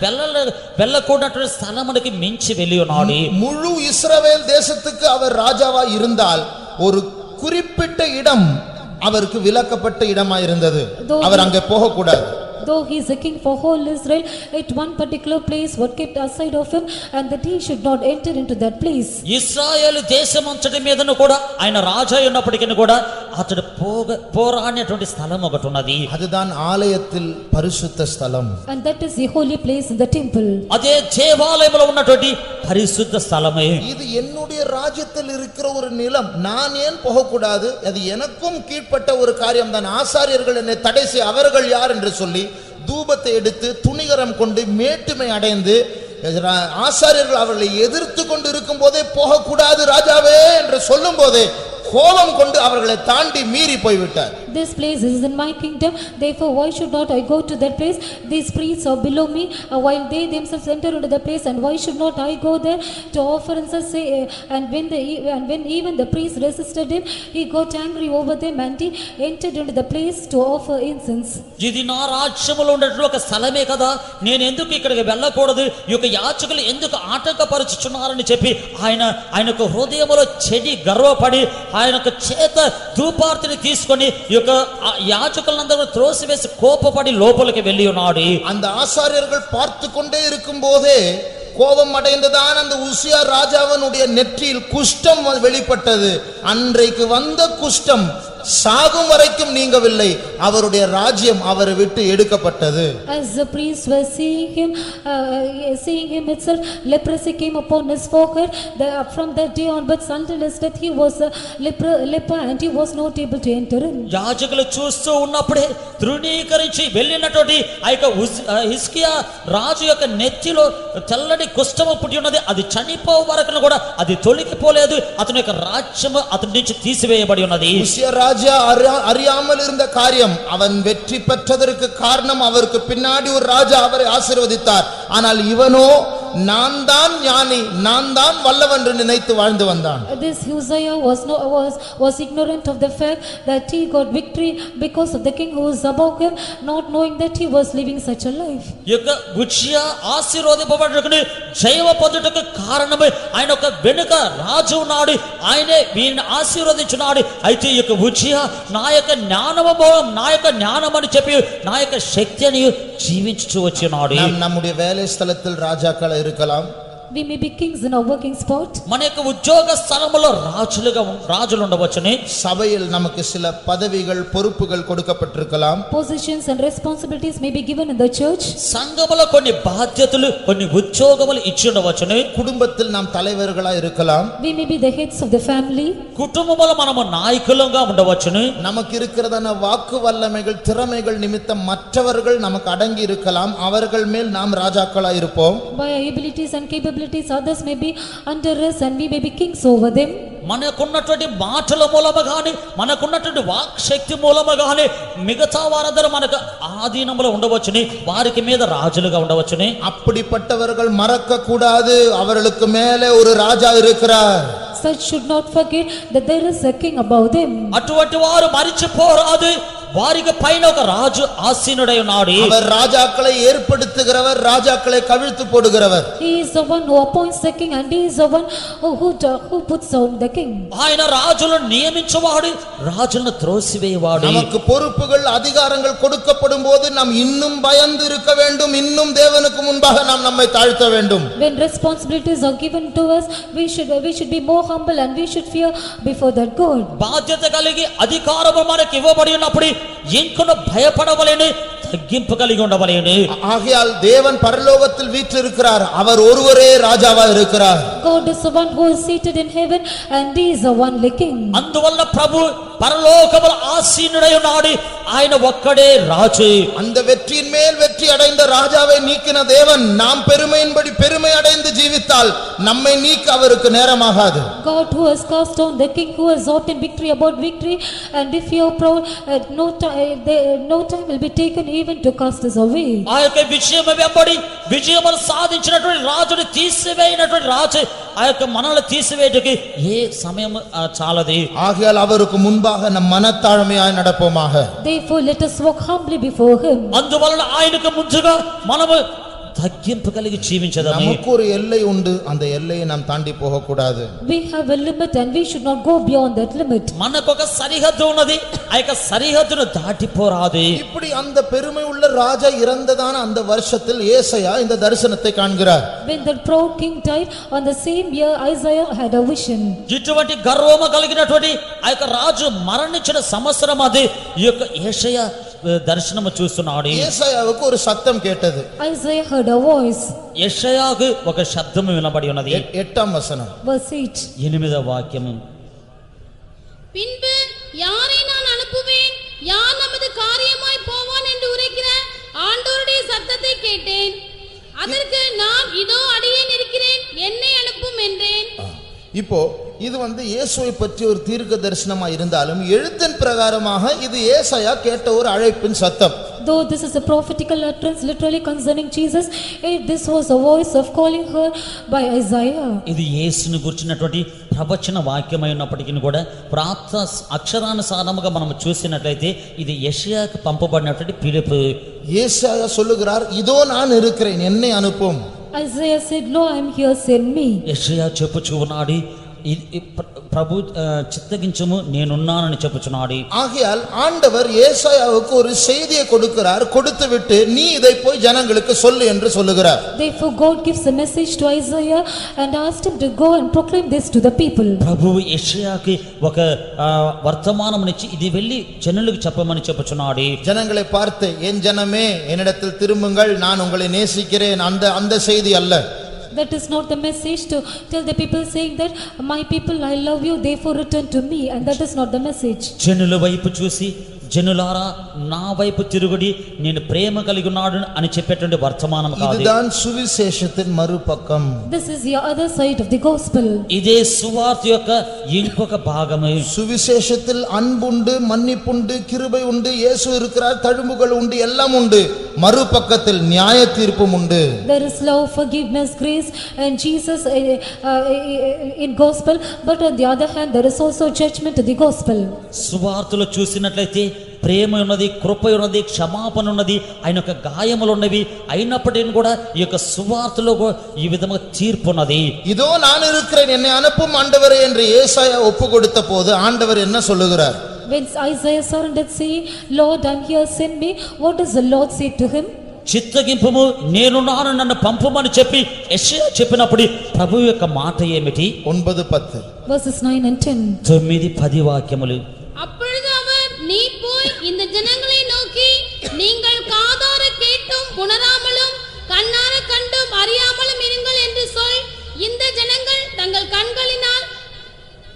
వెళ్ళకూడనటువంటి స్థలమునికి మించి వెళ్ళి ఉన్నాడు. முழு இஸ்ரவேல் தேசத்துக்கு அவர் ராஜாவா இருந்தால் ஒரு குறிப்பிட்ட இடம் அவருக்கு விலக்கப்பட்ட இடமாயிருந்தது. அவர் அங்கே போகக்கூடாது. Though he is a king for whole Israel, at one particular place was kept aside of him, and that he should not enter into that place. ఇశ్రాయేలు దేశమంతటి మీదను కూడా ఆయన రాజు అయినప్పటికీ కూడా అతడు పోరానేటువంటి స్థలం ఒకటి ఉన్నది. அதுதான் ஆலயத்தில் பரிசுத்த ஸ்தலம். And that is the holy place in the temple. అదే దేవాలయంలో ఉన్నటువంటి పరిశుద్ధ స్థలమే. இது என்னுடைய ராஜ்யத்தில் இருக்கிற ஒரு நிலம், நான் ஏன் போகக்கூடாது? அது எனக்கும் கீழ்ப்பட்ட ஒரு காரியம் தான். ஆசாரியர்கள் என்னை தடை செய்ய அவர்கள் யார் என்று சொல்லி தூபத்தை எடுத்து துணிகரம் கொண்டு மேட்டுமை அடைந்து ஆசாரியர்கள் அவர்களை எதிர்த்து கொண்டு இருக்கும் போதே போகக்கூடாது ராஜாவே என்று சொல்லும் போதே கோபம் கொண்டு அவர்களை தாண்டி மீறி போய்விட்டார். This place is in my kingdom, therefore why should not I go to that place? These priests are below me, while they themselves enter into the place, and why should not I go there to offer incense? And when even the priest resisted him, he got angry over them and he entered into the place to offer incense. ఇది నా రాజ్యములో ఉన్నటువంటి ఒక స్థలమే కదా, నేను ఎందుకు ఇక్కడికి వెళ్ళకూడదు, ఈ యొక్క యాజకులు ఎందుకు ఆటంకపరుచుచున్నారని చెప్పి ఆయనకు హృదయములో చెడి గర్వపడి ఆయన చేత ధూపార్తిని తీసుకొని ఈ యొక్క యాజకులందరూ త్రోసివేసి కోపపడి లోపలికి వెళ్ళి ఉన్నాడు. அந்த ஆசாரியர்கள் பார்த்து கொண்டே இருக்கும் போதே கோபம் அடைந்ததான் அந்த உசியா ராஜாவினுடைய நெற்றியில் குஷ்டம் வெளிப்பட்டது. அன்றைக்கு வந்த குஷ்டம் சாகும் வரைக்கும் நீங்கவில்லை. அவருடைய ராஜ்யம் அவரை விட்டு எடுக்கப்பட்டது. As the priests were seeing him itself, leprosy came upon his forehead. From that day onwards until his death, he was a leper and he was not able to enter in. యాజకులు చూస్తూ ఉన్నప్పుడే తృణీకరించి వెళ్ళినటువంటి ఆ యొక్క హిజ్కియా రాజు యొక్క నెత్తిలో తెల్లటి కుష్ఠము పుట్టి ఉన్నది. అది చనిపో వరకు కూడా అది తొలగిపోలేదు. అతని యొక్క రాజ్యము అతని నుంచి తీసివేయబడి ఉన్నది. ராஜா அறியாமல் இருந்த காரியம், அவன் வெற்றி பெற்றதற்கு காரணம் அவருக்கு பின்னாடி ஒரு ராஜா அவரை ஆசீர்வதித்தார். ஆனால் இவனோ நான் தான் ஞானி நான் தான் வல்லவன் என்று நினைத்து வாழ்ந்து வந்தான். This Uzziah was ignorant of the fact that he got victory because of the king who was above him, not knowing that he was living such a life. ఈ యొక్క ఉజ్జియా ఆశీర్వదింపబడుటకు జయమ పొందుటకు కారణమే ఆయన ఒక వెనుక రాజు ఉన్నాడు, ఆయనే వీరిని ఆశీర్వదించున్నాడు. అయితే ఈ యొక్క ఉజ్జియా నా యొక్క జ్ఞానము నా యొక్క జ్ఞానం అని చెప్పి నా యొక్క శక్తి అని జీవించుచూ వచ్చినాడు. நம்முடைய வேலை ஸ்தலத்தில் ராஜாக்கள் இருக்கலாம், We may be kings in our working spot. మన యొక్క ఉద్యోగ స్థలములో రాజులు ఉండవచ్చును. சபையில் நமக்கு சில பதவிகள் பொறுப்புகள் கொடுக்கப்பட்டிருக்கலாம். Positions and responsibilities may be given in the church. సంఘములో కొన్ని బాధ్యతలు కొన్ని ఉద్యోగములు ఇచ్చి ఉండవచ్చును. குடும்பத்தில் நாம் தலைவர்களா இருக்கலாம். We may be the heads of the family. కుటుంబములో మనము నాయకులుగా ఉండవచ్చును. நமக்கு இருக்கிறதான வாக்கு வல்லமைகள் திறமைகள் நிமித்தம் மற்றவர்கள் நமக்கு அடங்கி இருக்கலாம், அவர்கள் மேல் நாம் ராஜாக்களா இருப்போம். By our abilities and capabilities, others may be under us and we may be kings over them. మనకున్నటువంటి మాటల మూలముగానే మనకున్నటువంటి వాక్ శక్తి మూలముగానే మిగతా వారందరూ మనకు ఆధీనములో ఉండవచ్చుని, వారికి మీద రాజులుగా ఉండవచ్చుని. அப்படிப்பட்டவர்கள் மறக்க கூடாது, அவர்களுக்கு மேலே ஒரு ராஜா இருக்கிறார். Such should not forget that there is a king above them. అటువంటి వారు మరిచిపోరాదు, వారికి పైన ఒక రాజు ఆసీనుడై ఉన్నాడు. அவர் ராஜாக்களை ஏற்படுத்துகிறவர், ராஜாக்களை கவிழ்த்து போடுகிறவர். He is the one who appoints the king and he is the one who puts down the king. ఆయన రాజులను నియమించువాడు, రాజులను త్రోసివేయవాడు. நமக்கு பொறுப்புகள் அதிகாரங்கள் கொடுக்கப்படும் போது நாம் இன்னும் பயந்து இருக்க வேண்டும், இன்னும் தேவனுக்கு முன்பாக நாம் நம்மை தாழ்த்த வேண்டும். When responsibilities are given to us, we should be more humble and we should fear before that God. బాధ్యత కలిగి అధికారము మనకు ఇవ్వబడి ఉన్నప్పుడు ఇంకొన భయపడవలేను, తగ్గింపు కలిగి ఉండవలేను. ஆகையால் தேவன் பரலோகத்தில் வீற்றிருக்கிறார், அவர் ஒருவரே ராஜாவா இருக்கிறார். God is the one who is seated in heaven and he is the only king. అందువల్ల ప్రభు పరలోకముల ఆసీనుడై ఉన్నాడు, ఆయన ఒక్కడే రాజు. அந்த வெற்றியின் மேல் வெற்றி அடைந்த ராஜாவை நீக்கின தேவன் நாம் பெருமையின்படி பெருமை அடைந்து ஜீவித்தால் நம்மை நீக்க அவருக்கு நேரமாகாது. God who has cast down the king who has obtained victory about victory, and if you are proud, no time will be taken even to cast us away. ఆ యొక్క విజయము వెంబడి విజయమును సాధించినటువంటి రాజుని తీసివేయినటువంటి రాజు ఆ యొక్క మనల్ని తీసివేయడానికి ఏ సమయం చాలది. ஆகையால் அவருக்கு முன்பாக நம் மனத்தாழ்மையாய் நடப்போமாக. Therefore let us walk humbly before him. అందువలన ఆయనకు ముందుగా మనము తగ్గింపు కలిగి జీవించదాము. நமக்கு ஒரு எல்லை உண்டு, அந்த எல்லையை நாம் தாண்டி போக கூடாது. We have a limit and we should not go beyond that limit. మనకు ఒక సరిహద్దు ఉన్నది, ఆ యొక్క సరిహద్దును దాటిపోరాదు. இப்படி அந்த பெருமை உள்ள ராஜா இறந்ததான அந்த வருஷத்தில் ஏசாயா இந்த தரிசனத்தை காண்கிறார். When the proud king died, on the same year Isaiah had a vision. ఇటువంటి గర్వము కలిగినటువంటి ఆ యొక్క రాజు మరణించిన సంవత్సరం అది ఈ యొక్క యేషయా దర్శనము చూస్తున్నాడు. ஏசாயாவுக்கு ஒரு சத்தம் கேட்டது. Isaiah heard a voice. యేషయాకు ఒక శబ్దము వినబడి ఉన్నది. 8వ வசனம். Verse 8. 8వ వాక్యము. பின்பு யாரை நான் அனுப்புவேன், யார் நமது காரியமாய் போவான் என்று உரைக்கிற ஆண்டவருடைய சத்தத்தை கேட்டேன். அதற்கு நான் இதோ அடியேன் இருக்கிறேன், என்னை அனுப்பும் என்றேன். இப்போ இது இயேசுவை பற்றி ஒரு தீர்க்க தரிசனமா இருந்தாலும் எழுத்தின் பிரகாரமாக இது ஏசாயா கேட்ட ஒரு அழைப்பின் சத்தம். Though this is a prophetical utterance literally concerning Jesus, this was a voice of calling her by Isaiah. ఇది యేసుని గురించినటువంటి ప్రవచన వాక్యమై ఉన్నప్పటికీ కూడా ప్రార్థ అక్షరానుసారముగా మనం చూసినట్లయితే ఇది యెషయాకు పంపబడినటువంటి పిలుపు. ஏசாயா சொல்லுகிறார், இதோ நான் இருக்கிறேன், என்னை அனுப்பும். Isaiah said, "Lo, I am here, send me." యెషయా చెప్పుచూ ఉన్నాడు, ప్రభు చిత్తగించుము నేనున్నానని చెప్పుచున్నాడు. ஆகையால் ஆண்டவர் ஏசாயாவுக்கு ஒரு செய்தியை கொடுக்கிறார், கொடுத்துவிட்டு நீ இதை போய் ஜனங்களுக்கு சொல்லு என்று சொல்லுகிறார். Therefore God gives a message to Isaiah and asked him to go and proclaim this to the people. ప్రభువు యెషయాకి ఒక వర్తమానమునిచ్చి ఇది వెళ్ళి జనులకు చెప్పమని చెప్పుచున్నాడు. ஜனங்களை பார்த்து, என் ஜனமே என்னிடத்தில் திரும்புங்கள், நான் உங்களை நேசிக்கிறேன், அந்த செய்தி அல்ல. That is not the message to tell the people saying that my people, I love you, therefore return to me, and that is not the message. జనుల వైపు చూసి జనులారా నా వైపు తిరుగుడి నేను ప్రేమ కలిగి ఉన్నాడు అని చెప్పేటువంటి వర్తమానం కాదు. இதுதான் சுவிசேஷத்தின் மறுபக்கம். This is the other side of the gospel. ఇదే సువార్త యొక్క ఇంకొక భాగము. சுவிசேஷத்தில் அன்புண்டு, மன்னிப்புண்டு, கிருபை உண்டு, இயேசு இருக்கிறார், தழும்புகள் உண்டு, எல்லாம் உண்டு. மறுபக்கத்தில் நியாய தீர்ப்பும் உண்டு. There is love, forgiveness, grace and Jesus in gospel, but on the other hand there is also judgment in the gospel. సువార్తలో చూసినట్లయితే ప్రేమ ఉన్నది, కృప ఉన్నది, క్షమాపణ ఉన్నది, ఆయన యొక్క గాయములు ఉన్నవి. అయినప్పటికీ కూడా ఈ యొక్క సువార్తలో ఈ విధంగా తీర్పు ఉన్నది. இதோ நான் இருக்கிறேன், என்னை அனுப்பும் ஆண்டவரே என்று ஏசாயா ஒப்பு கொடுத்த போது ஆண்டவர் என்ன சொல்லுகிறார்? When Isaiah surrendered, say, Lord, I am here, send me. What does the Lord say to him? చిత్తగింపుము, నేనున్నాను, నన్ను పంపమని చెప్పి యెషయా చెప్పినప్పుడు ప్రభువు యొక్క మాట ఏమిటి? 9:10 Verses 9 and 10. 9-10 వాక్యములు. அப்பொழுது அவர், நீ போய் இந்த ஜனங்களை நோக்கி, நீங்கள் காதார கேட்டும் உணராமலும் கண்ணார கண்டும் அறியாமலும் இருங்கள் என்று சொல். இந்த ஜனங்கள் தங்கள் கண்களினால்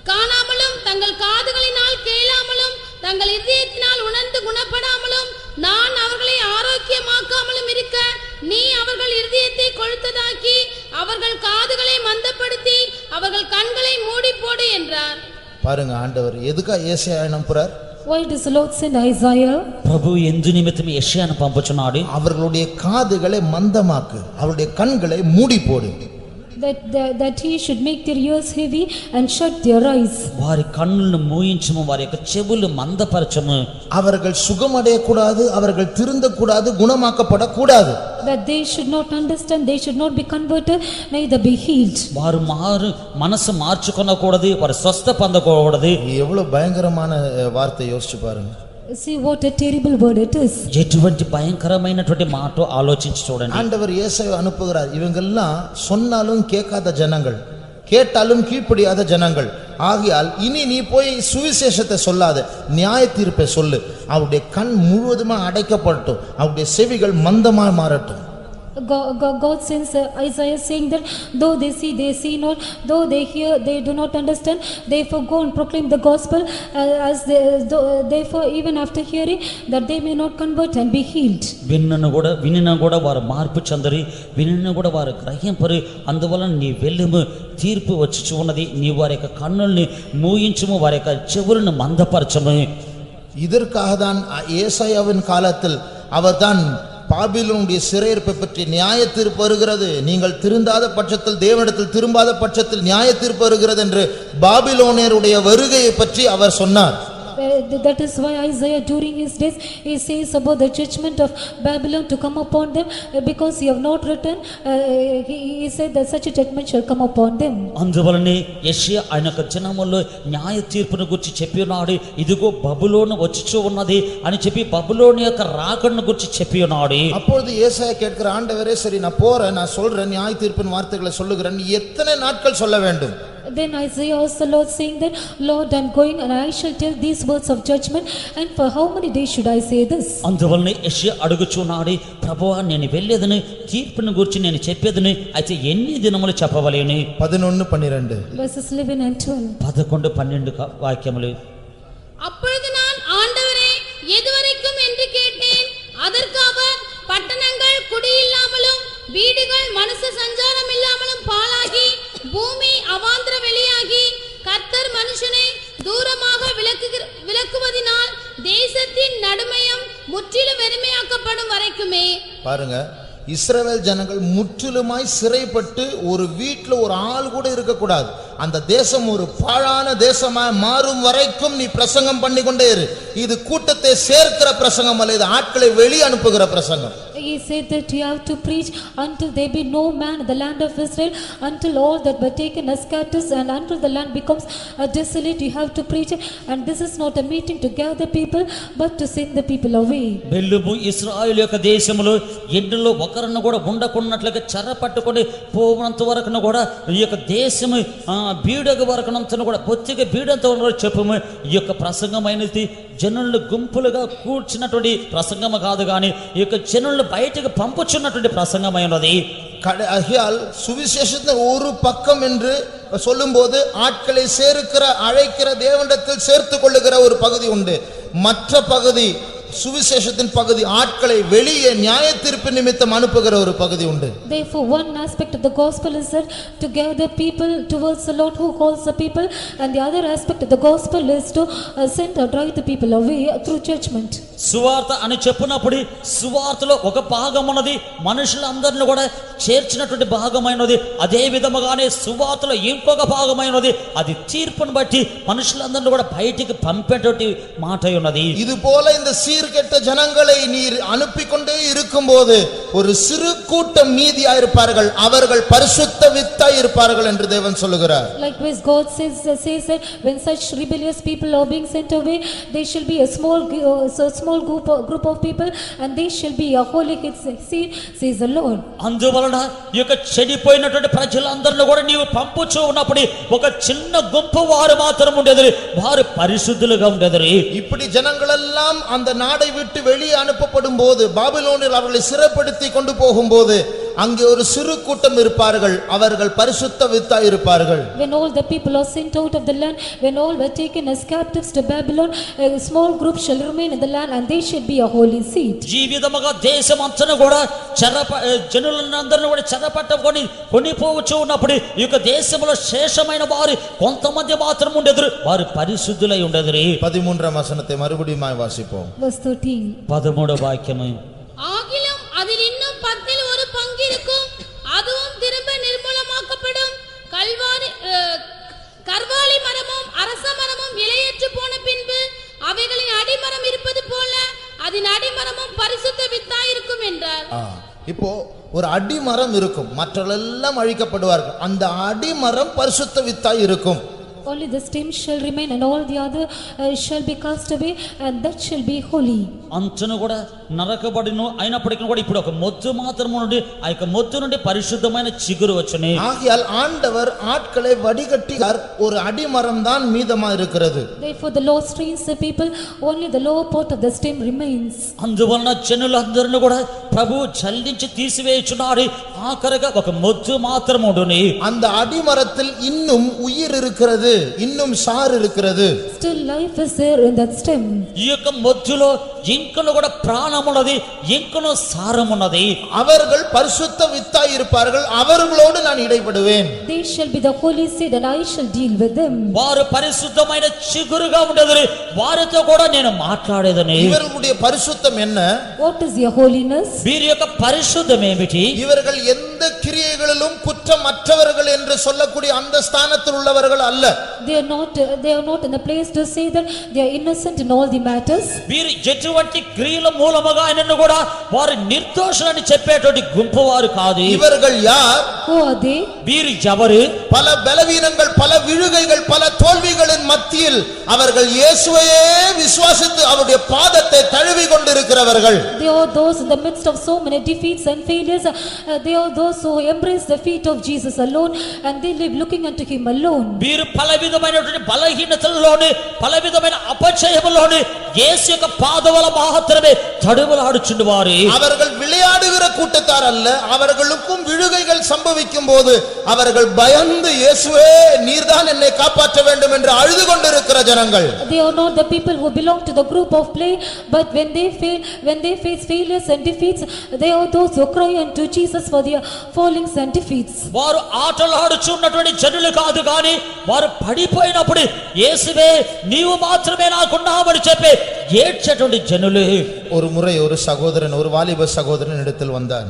காணாமலும் தங்கள் காதுகளினால் கேளாமலும் தங்கள் இதயத்தினால் உணர்ந்து குணப்படாமலும் நான் அவர்களை ஆரோக்கியமாக்காமலும் இருக்க நீ அவர்கள் இதயத்தை கொழுத்ததாக்கி அவர்கள் காதுகளை மந்தப்படுத்தி அவர்கள் கண்களை மூடி போடு என்றார். பாருங்க, ஆண்டவர் எதுக்கா ஏசாயா அனுப்புறார்? Why does the Lord send Isaiah? ప్రభు ఎందు నిమిత్తం యెషయాను పంపుచున్నాడు? அவர்களுடைய காதுகளை மந்தமாக்கு, அவருடைய கண்களை மூடி போடு. That he should make their ears heavy and shut their eyes. వారి కన్నులను మూయించుము, వారి యొక్క చెవులు మందపరచుము. அவர்கள் சுகமடையக்கூடாது, அவர்கள் திருந்தக்கூடாது, குணமாக்கப்படக்கூடாது. That they should not understand, they should not be converted, neither be healed. వారు మనసు మార్చుకొనకూడదు, వారు స్వస్థ పొందకూడదు. எவ்வளவு பயங்கரமான வார்த்தை, யோசிச்சு பாருங்க. See what a terrible word it is. ఎటువంటి భయంకరమైనటువంటి మాట ఆలోచించి చూడండి. ஆண்டவர் ஏசாயா அனுப்புகிறார். இவங்கெல்லாம் சொன்னாலும் கேட்காத ஜனங்கள், கேட்டாலும் கீழ்ப்படியாத ஜனங்கள். ஆகையால் இனி நீ போய் சுவிசேஷத்தை சொல்லாத, நியாய தீர்ப்பை சொல்லு. அவருடைய கண் முழுவதுமா அடைக்கப்படட்டும், அவருடைய செவிகள் மந்தமா மாறட்டும். God sends Isaiah saying that though they see not, though they hear, they do not understand. Therefore go and proclaim the gospel, therefore even after hearing that they may not convert and be healed. వినిన కూడా వారు మార్పు చెందరి, వినిన కూడా వారు గ్రహింపరు. అందువలన నీ వెళ్ళుము, తీర్పు వచ్చి ఉన్నది. నీ వారి యొక్క కన్నుల్ని మూయించుము, వారి యొక్క చెవులను మందపరచము. இதற்காக தான் ஏசாயாவின் காலத்தில் அவர்தான் பாபிலோனுடைய சிறையிருப்பை பற்றி நியாய தீர்ப்பு வருகிறது, நீங்கள் திருந்தாத பட்சத்தில், தேவனிடத்தில் திரும்பாத பட்சத்தில் நியாய தீர்ப்பு வருகிறது என்று பாபிலோனியருடைய வருகையை பற்றி அவர் சொன்னார். That is why Isaiah during his days he says about the judgment of Babylon to come upon them, because he have not written, he said that such a judgment shall come upon them. అందువలనే యెషయా ఆయన యొక్క జనములో న్యాయ తీర్పును గురించి చెప్పి ఉన్నాడు. ఇదిగో బబులోను వచ్చుచూ ఉన్నది అని చెప్పి బబులోను యొక్క రాకడను గురించి చెప్పి ఉన్నాడు. அப்பொழுது ஏசாயா கேட்கிற, ஆண்டவரே சரி நான் போறேன், நான் சொல்றேன், நியாய தீர்ப்பின் வார்த்தைகளை சொல்லுகிறேன், எத்தனை நாட்கள் சொல்ல வேண்டும்? Then Isaiah asked the Lord saying that, Lord, I am going and I shall tell these words of judgment, and for how many days should I say this? అందువలనే యెషయా అడుగుచున్నాడు, ప్రభువా నేను వెళ్ళేదని, తీర్పును గురించి నేను చెప్పేదని, అయితే ఎన్ని దినములు చెప్పవలేను? 11-12 Verses 11 and 12. 11-12 వాక్యములు. அப்பொழுது நான், ஆண்டவரே எதுவரைக்கும் என்று கேட்டேன். அதற்கு அவர், பட்டணங்கள் குடியில்லாமலும் வீடுகள் மனுஷ சஞ்சாரம் இல்லாமலும் பாழாகி பூமி அவாந்திர வெளியாகி கர்த்தர் மனுஷனை தூரமாக விலக்குவதினால் தேசத்தின் நடுமையம் முற்றிலும் வெறுமையாக்கப்படும் வரைக்குமே. பாருங்க, இஸ்ரவேல் ஜனங்கள் முற்றிலுமாய் சிறைப்பட்டு ஒரு வீட்டில் ஒரு ஆள் கூட இருக்கக்கூடாது. அந்த தேசம் ஒரு பாழான தேசமாய் மாறும் வரைக்கும் நீ பிரசங்கம் பண்ணி கொண்டே இரு. இது கூட்டத்தை சேர்க்கிற பிரசங்கம் அல்ல, இது ஆட்களை வெளியே அனுப்புகிற பிரசங்கம். He said that you have to preach until there be no man in the land of Israel, until all that were taken as captives, and until the land becomes desolate. You have to preach it, and this is not a meeting to gather people, but to send the people away. బెల్లుము ఇశ్రాయేలు యొక్క దేశములో ఎన్నులో ఒకరిని కూడా ఉండకున్నట్లుగా చెరపట్టుకొని పోవనంత వరకును కూడా ఈ యొక్క దేశము బీడగ వరకునంతను కూడా పొత్తిగా బీడంత వరకు చెప్పుము. ఈ యొక్క ప్రసంగమైనది జనులను గుంపులుగా కూర్చున్నటువంటి ప్రసంగము కాదు కానీ ఈ యొక్క జనులను బయటకు పంపుచున్నటువంటి ప్రసంగమైనది. ஆகையால் சுவிசேஷத்தின் ஒரு பக்கம் என்று சொல்லும்போது ஆட்களை சேர்க்கிற, அழைக்கிற, தேவனிடத்தில் சேர்த்து கொள்ளுகிற ஒரு பகுதி உண்டு. மற்ற பகுதி சுவிசேஷத்தின் பகுதி ஆட்களை வெளியே நியாய தீர்ப்பு நிமித்தம் அனுப்புகிற ஒரு பகுதி உண்டு. Therefore, one aspect of the gospel is that to gather people towards the Lord who calls the people, and the other aspect of the gospel is to send or drive the people away through judgment. సువార్త అని చెప్పినప్పుడు సువార్తలో ఒక భాగం ఉన్నది మనుషులందరిని కూడా చేర్చినటువంటి భాగమైనది. అదే విధముగానే సువార్తలో ఇంకొక భాగమైనది అది తీర్పును బట్టి మనుషులందరిని కూడా బయటికి పంపేటువంటి మాట ఉన్నది. இது போல இந்த சீர்கெட்ட ஜனங்களை நீர் அனுப்பி கொண்டே இருக்கும்போது ஒரு சிறு கூட்டம் மீதியா இருப்பார்கள், அவர்கள் பரிசுத்த வித்தாய் இருப்பார்கள் என்று தேவன் சொல்லுகிறார். Likewise, God says that when such rebellious people are being sent away, they shall be a small group of people, and they shall be a holy seed, says the Lord. అందువలన ఈ యొక్క చెడిపోయినటువంటి ప్రజలందరిని కూడా నీవు పంపుచూ ఉన్నప్పుడు ఒక చిన్న గుంపు వారు మాత్రం ఉండేది, వారు పరిశుద్ధులుగా ఉండేది. இப்படி ஜனங்களெல்லாம் அந்த நாடை விட்டு வெளியே அனுப்பப்படும் போது, பாபிலோனில் அவர்களை சிறைப்படுத்தி கொண்டு போகும்போது அங்கே ஒரு சிறு கூட்டம் இருப்பார்கள், அவர்கள் பரிசுத்த வித்தாய் இருப்பார்கள். When all the people are sent out of the land, when all were taken as captives to Babylon, a small group shall remain in the land, and they should be a holy seed. జీవితముగా దేశమంతను కూడా జనులందరిని కూడా చెరపట్టుకొని కొనిపోవచ్చు ఉన్నప్పుడు ఈ యొక్క దేశంలో శేషమైన వారు కొంతమంది మాత్రం ఉండేది, వారు పరిశుద్ధులై ఉండేది. 13ஆம் வசனத்தை மறுபடியும் வாசிப்போம். Verse 13. 13వ వాక్యము. ஆகிலும் அதில் இன்னும் 10 ஒரு பங்கு இருக்கும், அதுவும் திரும்ப நிர்மூலமாக்கப்படும். கர்வாலி மரமும் அரச மரமும் இலையற்று போன பின்பு அவைகளின் அடிமரம் இருப்பது போல அதன் அடிமரமும் பரிசுத்த வித்தாய் இருக்கும் என்றார். இப்போ ஒரு அடிமரம் இருக்கும், மற்றெல்லாம் அழிக்கப்படுவார்கள், அந்த அடிமரம் பரிசுத்த வித்தாய் இருக்கும். Only the stem shall remain, and all the other shall be cast away, and that shall be holy. అంచును కూడా నరకబడిను అయినప్పటికీ కూడా ఇప్పుడు ఒక మొత్తు మాత్రము నుండి ఆ యొక్క మొత్తు నుండి పరిశుద్ధమైన చిగురు వచ్చును. ஆகையால் ஆண்டவர் ஆட்களை வடிகட்டினார், ஒரு அடிமரம் தான் மீதமா இருக்கிறது. Therefore the Lord strains the people, only the lower part of the stem remains. అందువలన జనులందరిని కూడా ప్రభు జల్లించి తీసివేయుచున్నాడు, ఆఖరిగా ఒక మొత్తు మాత్రము ఉండును. அந்த அடிமரத்தில் இன்னும் உயிர் இருக்கிறது, இன்னும் சாறு இருக்கிறது. Still life is there in that stem. ఈ యొక్క మొత్తులో ఇంకను కూడా ప్రాణం ఉన్నది, ఇంకను సారం ఉన్నది. அவர்கள் பரிசுத்த வித்தாய் இருப்பார்கள், அவர்களோடு நான் இடைப்படுவேன். They shall be the holy seed, and I shall deal with them. వారు పరిశుద్ధమైన చిగురుగా ఉండేది, వారితో కూడా నేను మాట్లాడేదని. இவர்களுடைய பரிசுத்தம் என்ன? What is your holiness? వీరి యొక్క పరిశుద్ధం ఏమిటి? இவர்கள் எந்த கிரியைகளிலும் குற்றமற்றவர்கள் என்று சொல்லக்கூடிய அந்த ஸ்தானத்தில் உள்ளவர்கள் அல்ல. They are not in a place to say that they are innocent in all the matters. వీరు ఎటువంటి క్రియల మూలముగా ఆయనను కూడా వారు నిర్దోషులని చెప్పేటువంటి గుంపు వారు కాదు. இவர்கள் யார்? Who are they? వీరు ఎవరు? பல பலவீனங்கள், பல விழுகைகள், பல தோல்விகளின் மத்தியில் அவர்கள் இயேசுவையே விசுவாசித்து அவருடைய பாதத்தை தழுவி கொண்டிருக்கிறவர்கள். They are those in the midst of so many defeats and failures. They are those who embrace the feet of Jesus alone, and they live looking unto him alone. వీరు పలవిధమైనటువంటి బలహీనతల్లోని పలవిధమైన అపజయములోని యేసు యొక్క పాదముల మాత్రమే తడుములాడుచుండు వారు. அவர்கள் விளையாடுகிற கூட்டத்தார் அல்ல. அவர்களுக்கும் விழுகைகள் சம்பவிக்கும் போது அவர்கள் பயந்து இயேசுவே நீர்தான் என்னை காப்பாற்ற வேண்டும் என்று அழுது கொண்டிருக்கிற ஜனங்கள். They are not the people who belong to the group of play, but when they face failures and defeats, they are those who cry unto Jesus for their fallings and defeats. వారు ఆటలాడుచున్నటువంటి జనులు కాదు గాని వారు పడిపోయినప్పుడు యేసువే నీవు మాత్రమే నాకున్నావని చెప్పి ఏడ్చేటువంటి జనులు. ஒரு முறை ஒரு சகோதரன், ஒரு வாலிப சகோதரன் இடத்தில் வந்தான்.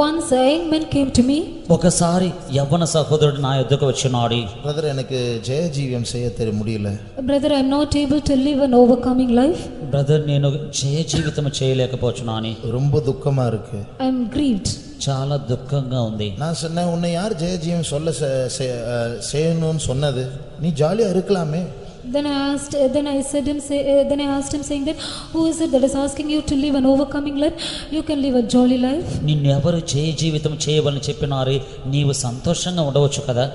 Once a young man came to me. ఒకసారి యవ్వన సహోదరుడు నా యొద్దకు వచ్చినాడు. பிரதர், எனக்கு ஜெயஜீவியம் செய்ய முடியல. Brother, I am not able to live an overcoming life. Brother, నేను జయ జీవితం చేయలేకపోతున్నాను. ரொம்ப துக்கமா இருக்கு. I am grieved. చాలా దుఃఖంగా ఉంది. நான் சொன்னேன், உன்னை யார் ஜெயஜீவியம் சொல்ல செய்யணும்னு சொன்னது? நீ ஜாலியா இருக்கலாமே. Then I asked him saying that, who is it that is asking you to live an overcoming life? You can live a jolly life. నిన్నెవరు జయ జీవితం చేయవలని చెప్పినారు? నీవు సంతోషంగా ఉండవచ్చు కదా.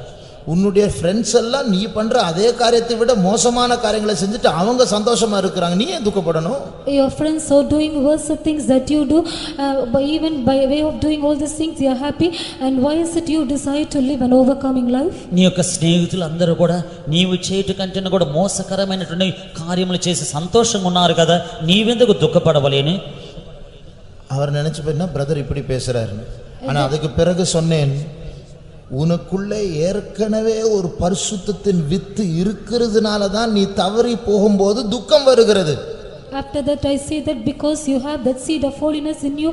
உன்னுடைய ஃப்ரெண்ட்ஸ் எல்லாம் நீ பண்ற அதே காரியத்தை விட மோசமான காரியங்களை செஞ்சுட்டு அவங்க சந்தோஷமா இருக்கிறாங்க, நீ ஏன் துக்கப்படணும்? Your friends are doing worse things that you do, but even by way of doing all these things you are happy, and why is it you decide to live an overcoming life? నీ యొక్క స్నేహితులు అందరూ కూడా నీవు చేయట కంటే కూడా మోసకరమైనటువంటి కార్యములు చేసి సంతోషంగా ఉన్నారు కదా, నీవెందుకు దుఃఖపడవలేను? அவர் நினைச்சு போயின்னா பிரதர் இப்படி பேசுறாரு. ஆனா அதுக்கு பிறகு சொன்னேன், உனக்குள்ளே ஏற்கனவே ஒரு பரிசுத்தத்தின் வித்து இருக்கிறதுனால தான் நீ தவறி போகும்போது துக்கம் வருகிறது. After that I say that because you have that seed of holiness in you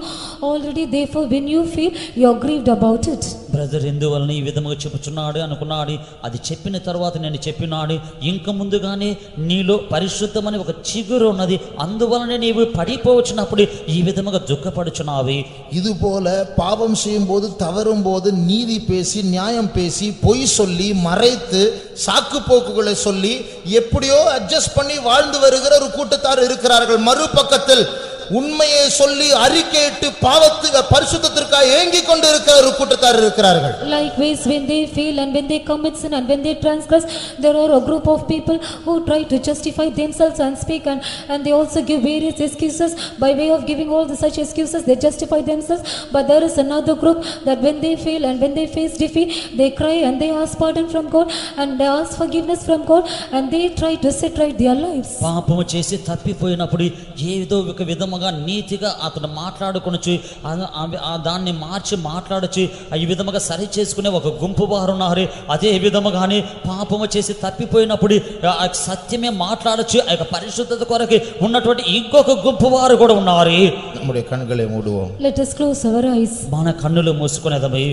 already, therefore when you feel you are grieved about it. Brother ఎందువలన ఈ విధముగా చెప్పుచున్నాడు అనుకున్నాడు, అది చెప్పిన తర్వాత నేను చెప్పినాడు, ఇంక ముందుగానే నీలో పరిశుద్ధమని ఒక చిగురు ఉన్నది, అందువలనే నీవు పడిపోవచ్చినప్పుడు ఈ విధముగా దుఃఖపడుచున్నావి. இது போல பாவம் செய்யும் போது தவறும் போது நீதி பேசி நியாயம் பேசி பொய் சொல்லி மறைத்து சாக்கு போக்குகளை சொல்லி எப்படியோ அட்ஜஸ்ட் பண்ணி வாழ்ந்து வருகிற ஒரு கூட்டத்தார் இருக்கிறார்கள். மறுபக்கத்தில் உண்மையை சொல்லி அறிக்கையிட்டு பாவத்துக்கு பரிசுத்தத்திற்காக ஏங்கிக் கொண்டு இருக்கிற ஒரு கூட்டத்தார் இருக்கிறார்கள். Likewise when they fail and when they commit sin and when they transgress, there are a group of people who try to justify themselves and speak and they also give various excuses. By way of giving all the such excuses they justify themselves. But there is another group that when they fail and when they face defeat, they cry and they ask pardon from God and they ask forgiveness from God and they try to set right their lives. పాపము చేసి తప్పిపోయినప్పుడు ఏదో ఒక విధముగా నీతిగా అతను మాట్లాడుకొనొచ్చు, దాన్ని మార్చి మాట్లాడొచ్చు, ఈ విధముగా సరి చేసుకునే ఒక గుంపు వారు ఉన్నారు. అదే విధముగానే పాపము చేసి తప్పిపోయినప్పుడు సత్యమే మాట్లాడొచ్చు, ఆ యొక్క పరిశుద్ధత కొరకు ఉన్నటువంటి ఇంకొక గుంపు వారు కూడా ఉన్నారు. நம்முடைய கண்களை மூடுவோம். Let us close our eyes. మన కన్నులు మూసుకునేదమే.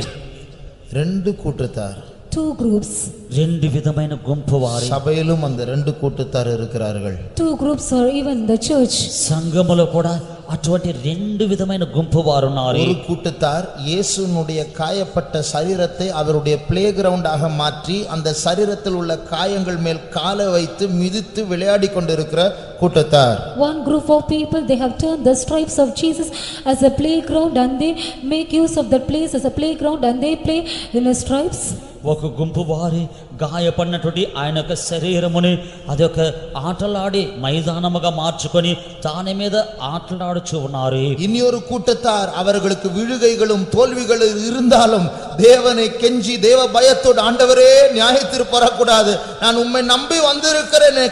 ரெண்டு கூட்டத்தார், Two groups. రెండు విధమైన గుంపు వారు சபையிலும் அந்த ரெண்டு கூட்டத்தார் இருக்கிறார்கள். Two groups are even the church. సంఘములో కూడా అటువంటి రెండు విధమైన గుంపు వారు ఉన్నారు. ஒரு கூட்டத்தார் இயேசுனுடைய காயப்பட்ட சரீரத்தை அவருடைய பிளே கிரவுண்டாக மாற்றி அந்த சரீரத்தில் உள்ள காயங்கள் மேல் காலை வைத்து மிதித்து விளையாடி கொண்டிருக்கிற கூட்டத்தார். One group of people, they have turned the stripes of Jesus as a playground and they make use of that place as a playground and they play in the stripes. ఒక గుంపు వారి గాయపడినటువంటి ఆయన యొక్క శరీరముని అదొక ఆటలాడి మైదానముగా మార్చుకొని దాని మీద ఆటలాడుచు ఉన్నారు. இன்னொரு கூட்டத்தார் அவர்களுக்கு விழுகைகளும் தோல்விகளும் இருந்தாலும் தேவனை கெஞ்சி தேவ பயத்தோடு, ஆண்டவரே நியாய தீர்ப்பு வரக்கூடாது, நான் உம்மை நம்பி வந்திருக்கிறேன், என்னை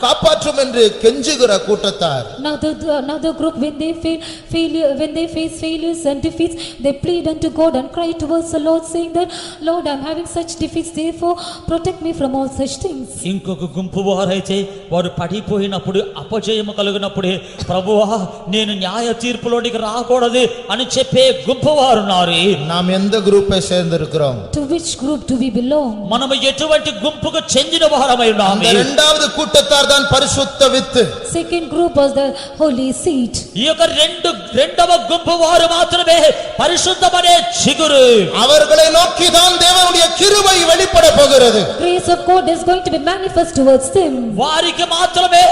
காப்பாற்றும் என்று கெஞ்சுகிற கூட்டத்தார். Another group, when they face failures and defeats, they plead unto God and cry towards the Lord saying that, Lord, I am having such defeats, therefore protect me from all such things. ఇంకొక గుంపు వారైతే వారు పడిపోయినప్పుడు అపజయము కలిగినప్పుడే, ప్రభువా నేను న్యాయ తీర్పులోనికి రాకూడదు అని చెప్పే గుంపు వారు ఉన్నారు. நாம் எந்த குரூப்பை சேர்ந்திருக்கிறோம்? To which group do we belong? మనము ఎటువంటి గుంపుకు చెందిన వారమై ఉన్నాము? அந்த இரண்டாவது கூட்டத்தார் தான் பரிசுத்த with. Second group was the holy seed. ఈ యొక్క రెండవ గుంపు వారు మాత్రమే పరిశుద్ధమనే చిగురు. அவர்களை நோக்கி தான் தேவனுடைய கிருபை வெளிப்பட போகிறது. Grace of God is going to be manifest towards them. వారికి మాత్రమే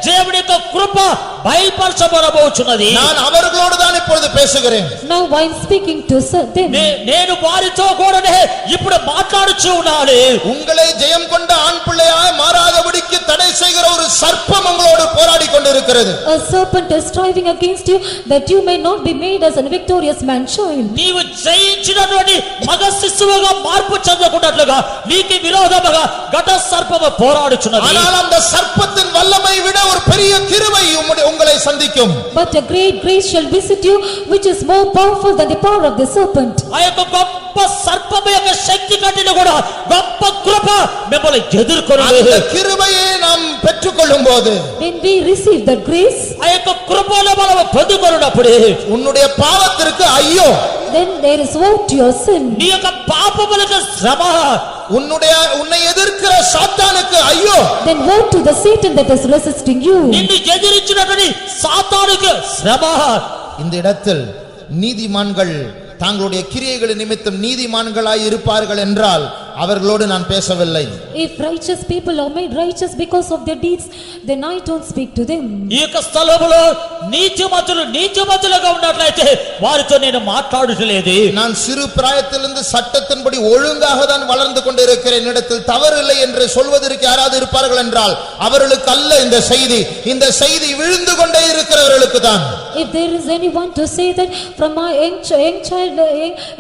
దేవుని యొక్క కృప బయలుపరచబడబోచున్నది. நான் அவர்களோடு தான் இப்பொழுது பேசுகிறேன். Now I am speaking to them. నేను వారితో కూడానే ఇప్పుడు మాట్లాడుచూ ఉన్నాను. உங்களை ஜெயம் கொண்ட ஆண் பிள்ளையாய் மாறாதபடிக்கு தடை செய்கிற ஒரு சர்ப்பம் உங்களோடு போராடி கொண்டிருக்கிறது. A serpent is striving against you that you may not be made as a victorious man child. నీవు జయించినటువంటి మగ శిశువుగా మార్పు చెందకుండాట్లుగా నీకు విరోధముగా ఘట సర్పము పోరాడుచున్నది. ஆனால் அந்த சர்ப்பத்தின் வல்லமை விட ஒரு பெரிய கிருபை உங்களை சந்திக்கும். But a great grace shall visit you, which is more powerful than the power of the serpent. ఆ యొక్క గొప్ప సర్పము యొక్క శక్తి కంటే కూడా గొప్ప కృప మిమ్మల్ని ఎదుర్కొనును. அந்த கிருபையை நாம் பெற்றுக்கொள்ளும்போது, When we receive that grace, ఆ యొక్క కృపను మనం పొందుకొనున్నప్పుడు உன்னுடைய பாவத்திற்கு ஐயோ, then there is woe to your sin. నీ యొక్క పాపములకు శ్రమ, உன்னை எதிர்க்கிற சாத்தானுக்கு ஐயோ, Then woe to the Satan that is resisting you. నిన్ను ఎదిరించినటువంటి సాతానుకు శ్రమ. இந்த இடத்தில் நீதிமான்கள் தங்களுடைய கிரியைகளின் நிமித்தம் நீதிமான்களாய் இருப்பார்கள் என்றால் அவர்களோடு நான் பேசவில்லை. If righteous people are made righteous because of their deeds, then I don't speak to them. ఈ యొక్క స్థలములో నీతిమంతులుగా ఉన్నట్లయితే వారితో నేను మాట్లాడట్లేదు. நான் சிறு பிராயத்திலிருந்து சட்டத்தின்படி ஒழுங்காக தான் வளர்ந்து கொண்டிருக்கிறேன், என்னிடத்தில் தவறு இல்லை என்று சொல்வதற்கு யாராவது இருப்பார்கள் என்றால் அவர்களுக்கு அல்ல இந்த செய்தி. இந்த செய்தி விழுந்து கொண்டே இருக்கிறவர்களுக்கு தான். If there is anyone to say that from my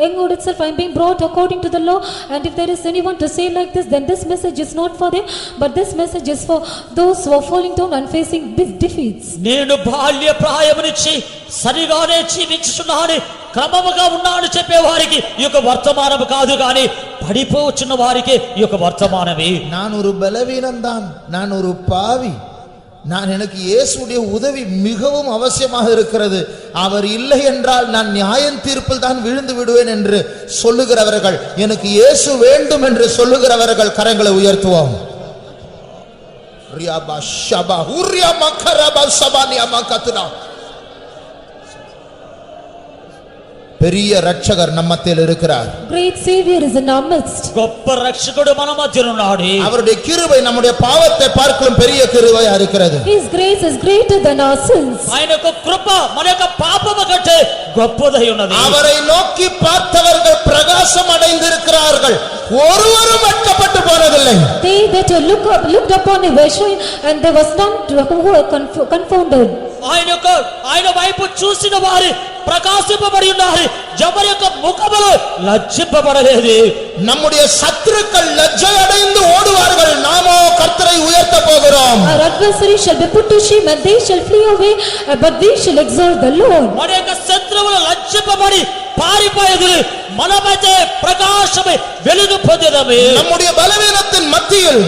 younghood itself I am being brought according to the law, and if there is anyone to say like this, then this message is not for them, but this message is for those who are falling down and facing big defeats. నేను బాల్య ప్రాయము నుంచి సరిగానే జీవించుచున్నాను, క్రమముగా ఉన్నాను చెప్పే వారికి ఈ యొక్క వర్తమానము కాదు గాని పడిపోవచ్చున్న వారికి ఈ యొక్క వర్తమానమే. நான் ஒரு பலவீனம்தான், நான் ஒரு பாவி, எனக்கு இயேசுடைய உதவி மிகவும் அவசியமாக இருக்கிறது, அவர் இல்லை என்றால் நான் நியாயம் தீர்ப்பில் தான் விழுந்து விடுவேன் என்று சொல்லுகிறவர்கள், எனக்கு இயேசு வேண்டும் என்று சொல்லுகிறவர்கள் கரங்களை உயர்த்துவோம். ரியாபா ஷபா உரியா மக்கரபா சபானியா மக்கத்துனா. பெரிய ரட்சகர் நம்ம மத்தியில் இருக்கிறார். Great savior is in our midst. గొప్ప రక్షకుడు మన మధ్య ఉన్నాడు. அவருடைய கிருபை நம்முடைய பாவத்தை பார்க்கலும் பெரிய கிருபையா இருக்கிறது. His grace is greater than our sins. ఆయన యొక్క కృప మన యొక్క పాపము కంటే గొప్పదై ఉన్నది. அவரை நோக்கி பார்த்தவர்கள் பிரகாசம் அடைந்திருக்கிறார்கள், ஒருவரும் வெட்கப்பட்டு போனதில்லை. They that looked upon him were shine, and there was none who were confounded. ఆయన వైపు చూసిన వారు ప్రకాశింపబడి ఉన్నారు, ఎవరి యొక్క ముఖములు లజ్జింపబడలేదు. நம்முடைய சத்துருக்கள் லஜ்ஜை அடைந்து ஓடுவார்கள், நாமோ கர்த்தரை உயர்த்த போகிறோம். Our adversary shall be put to shame, and they shall flee away, but we shall exalt the Lord. మన యొక్క శత్రువులు లజ్జింపబడి పారిపోయేది, మన మధ్య ప్రకాశమే వెలుగు పొందేదమే. நம்முடைய பலவீனத்தின் மத்தியில்,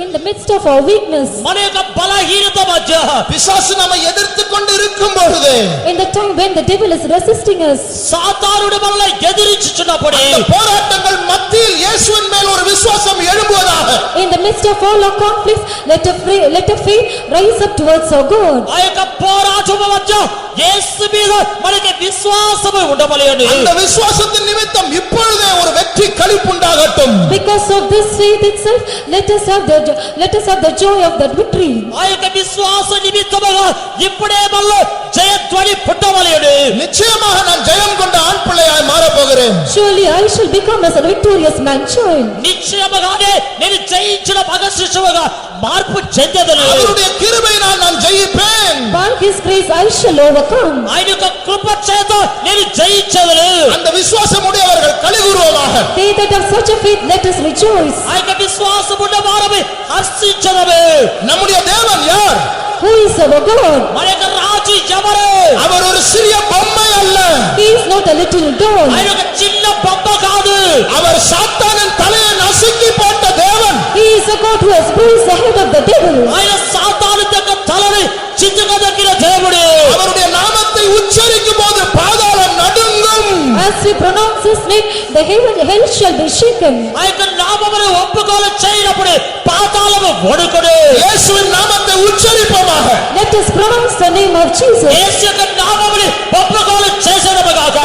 In the midst of our weakness, మన యొక్క బలహీనత మధ్య பிசாசு நம்மை எதிர்த்து கொண்டு இருக்கும் பொழுது, in the time when the devil is resisting us, సాతానుడు మనల్ని ఎదిరించుచున్నప్పుడు அந்த போராட்டங்கள் மத்தியில் இயேசுவின் மேல் ஒரு விசுவாசம் எழும்புவதாக. in the midst of all our conflicts, let a faith rise up towards our God. ఆ యొక్క పోరాటము మధ్య యేసు మీద మనకి విశ్వాసము ఉండవలెను. அந்த விசுவாசத்தின் நிமித்தம் இப்பொழுதே ஒரு வெற்றி களிப்பு உண்டாகட்டும். Because of this faith itself, let us have the joy of that victory. ఆ యొక్క విశ్వాస నిమిత్తముగా ఇప్పుడే మనలో జయధ్వని పుట్టవలెను. நிச்சயமாக நான் ஜெயம் கொண்ட ஆண் பிள்ளையாய் மாறப் போகிறேன். Surely I shall become as a victorious man child. నిశ్చయముగానే నేను జయించిన మగ శిశువుగా మార్పు చెందెదను. அவருடைய கிருபையினால் நான் ஜெயிப்பேன். By his grace I shall overcome. ఆయన యొక్క కృప చేత నేను జయించెదను. அந்த விசுவாசம் உடையவர்கள் களிகூறுவோமாக. They that have such a faith, let us rejoice. ఆ యొక్క విశ్వాసం ఉన్న వారమే హర్షించెదము. நம்முடைய தேவன் யார்? Who is our God? మన యొక్క రాజు ఎవరు? அவர் ஒரு சிறிய பொம்மை அல்ல. He is not a little doll. ఆయన ఒక చిన్న బొమ్మ కాదు. அவர் சாத்தானின் தலையை நசுக்கி போட்ட தேவன். He is a God who has bruised the head of the devil. ఆయన సాతాను యొక్క తలని చితకదొక్కిన దేవుడు. அவருடைய நாமத்தை உச்சரிக்கும் போது பாதாளம் நடுங்கும். As we pronounce his name, the hell shall be shaken. ఆ యొక్క నామమును ఒప్పుకోలు చేయనప్పుడు పాతాళము వణుకును. இயேசுவின் நாமத்தை உச்சரிப்போமாக. Let us pronounce the name of Jesus. యేసు యొక్క నామమును ఒప్పుకోలు చేసేదముగాక.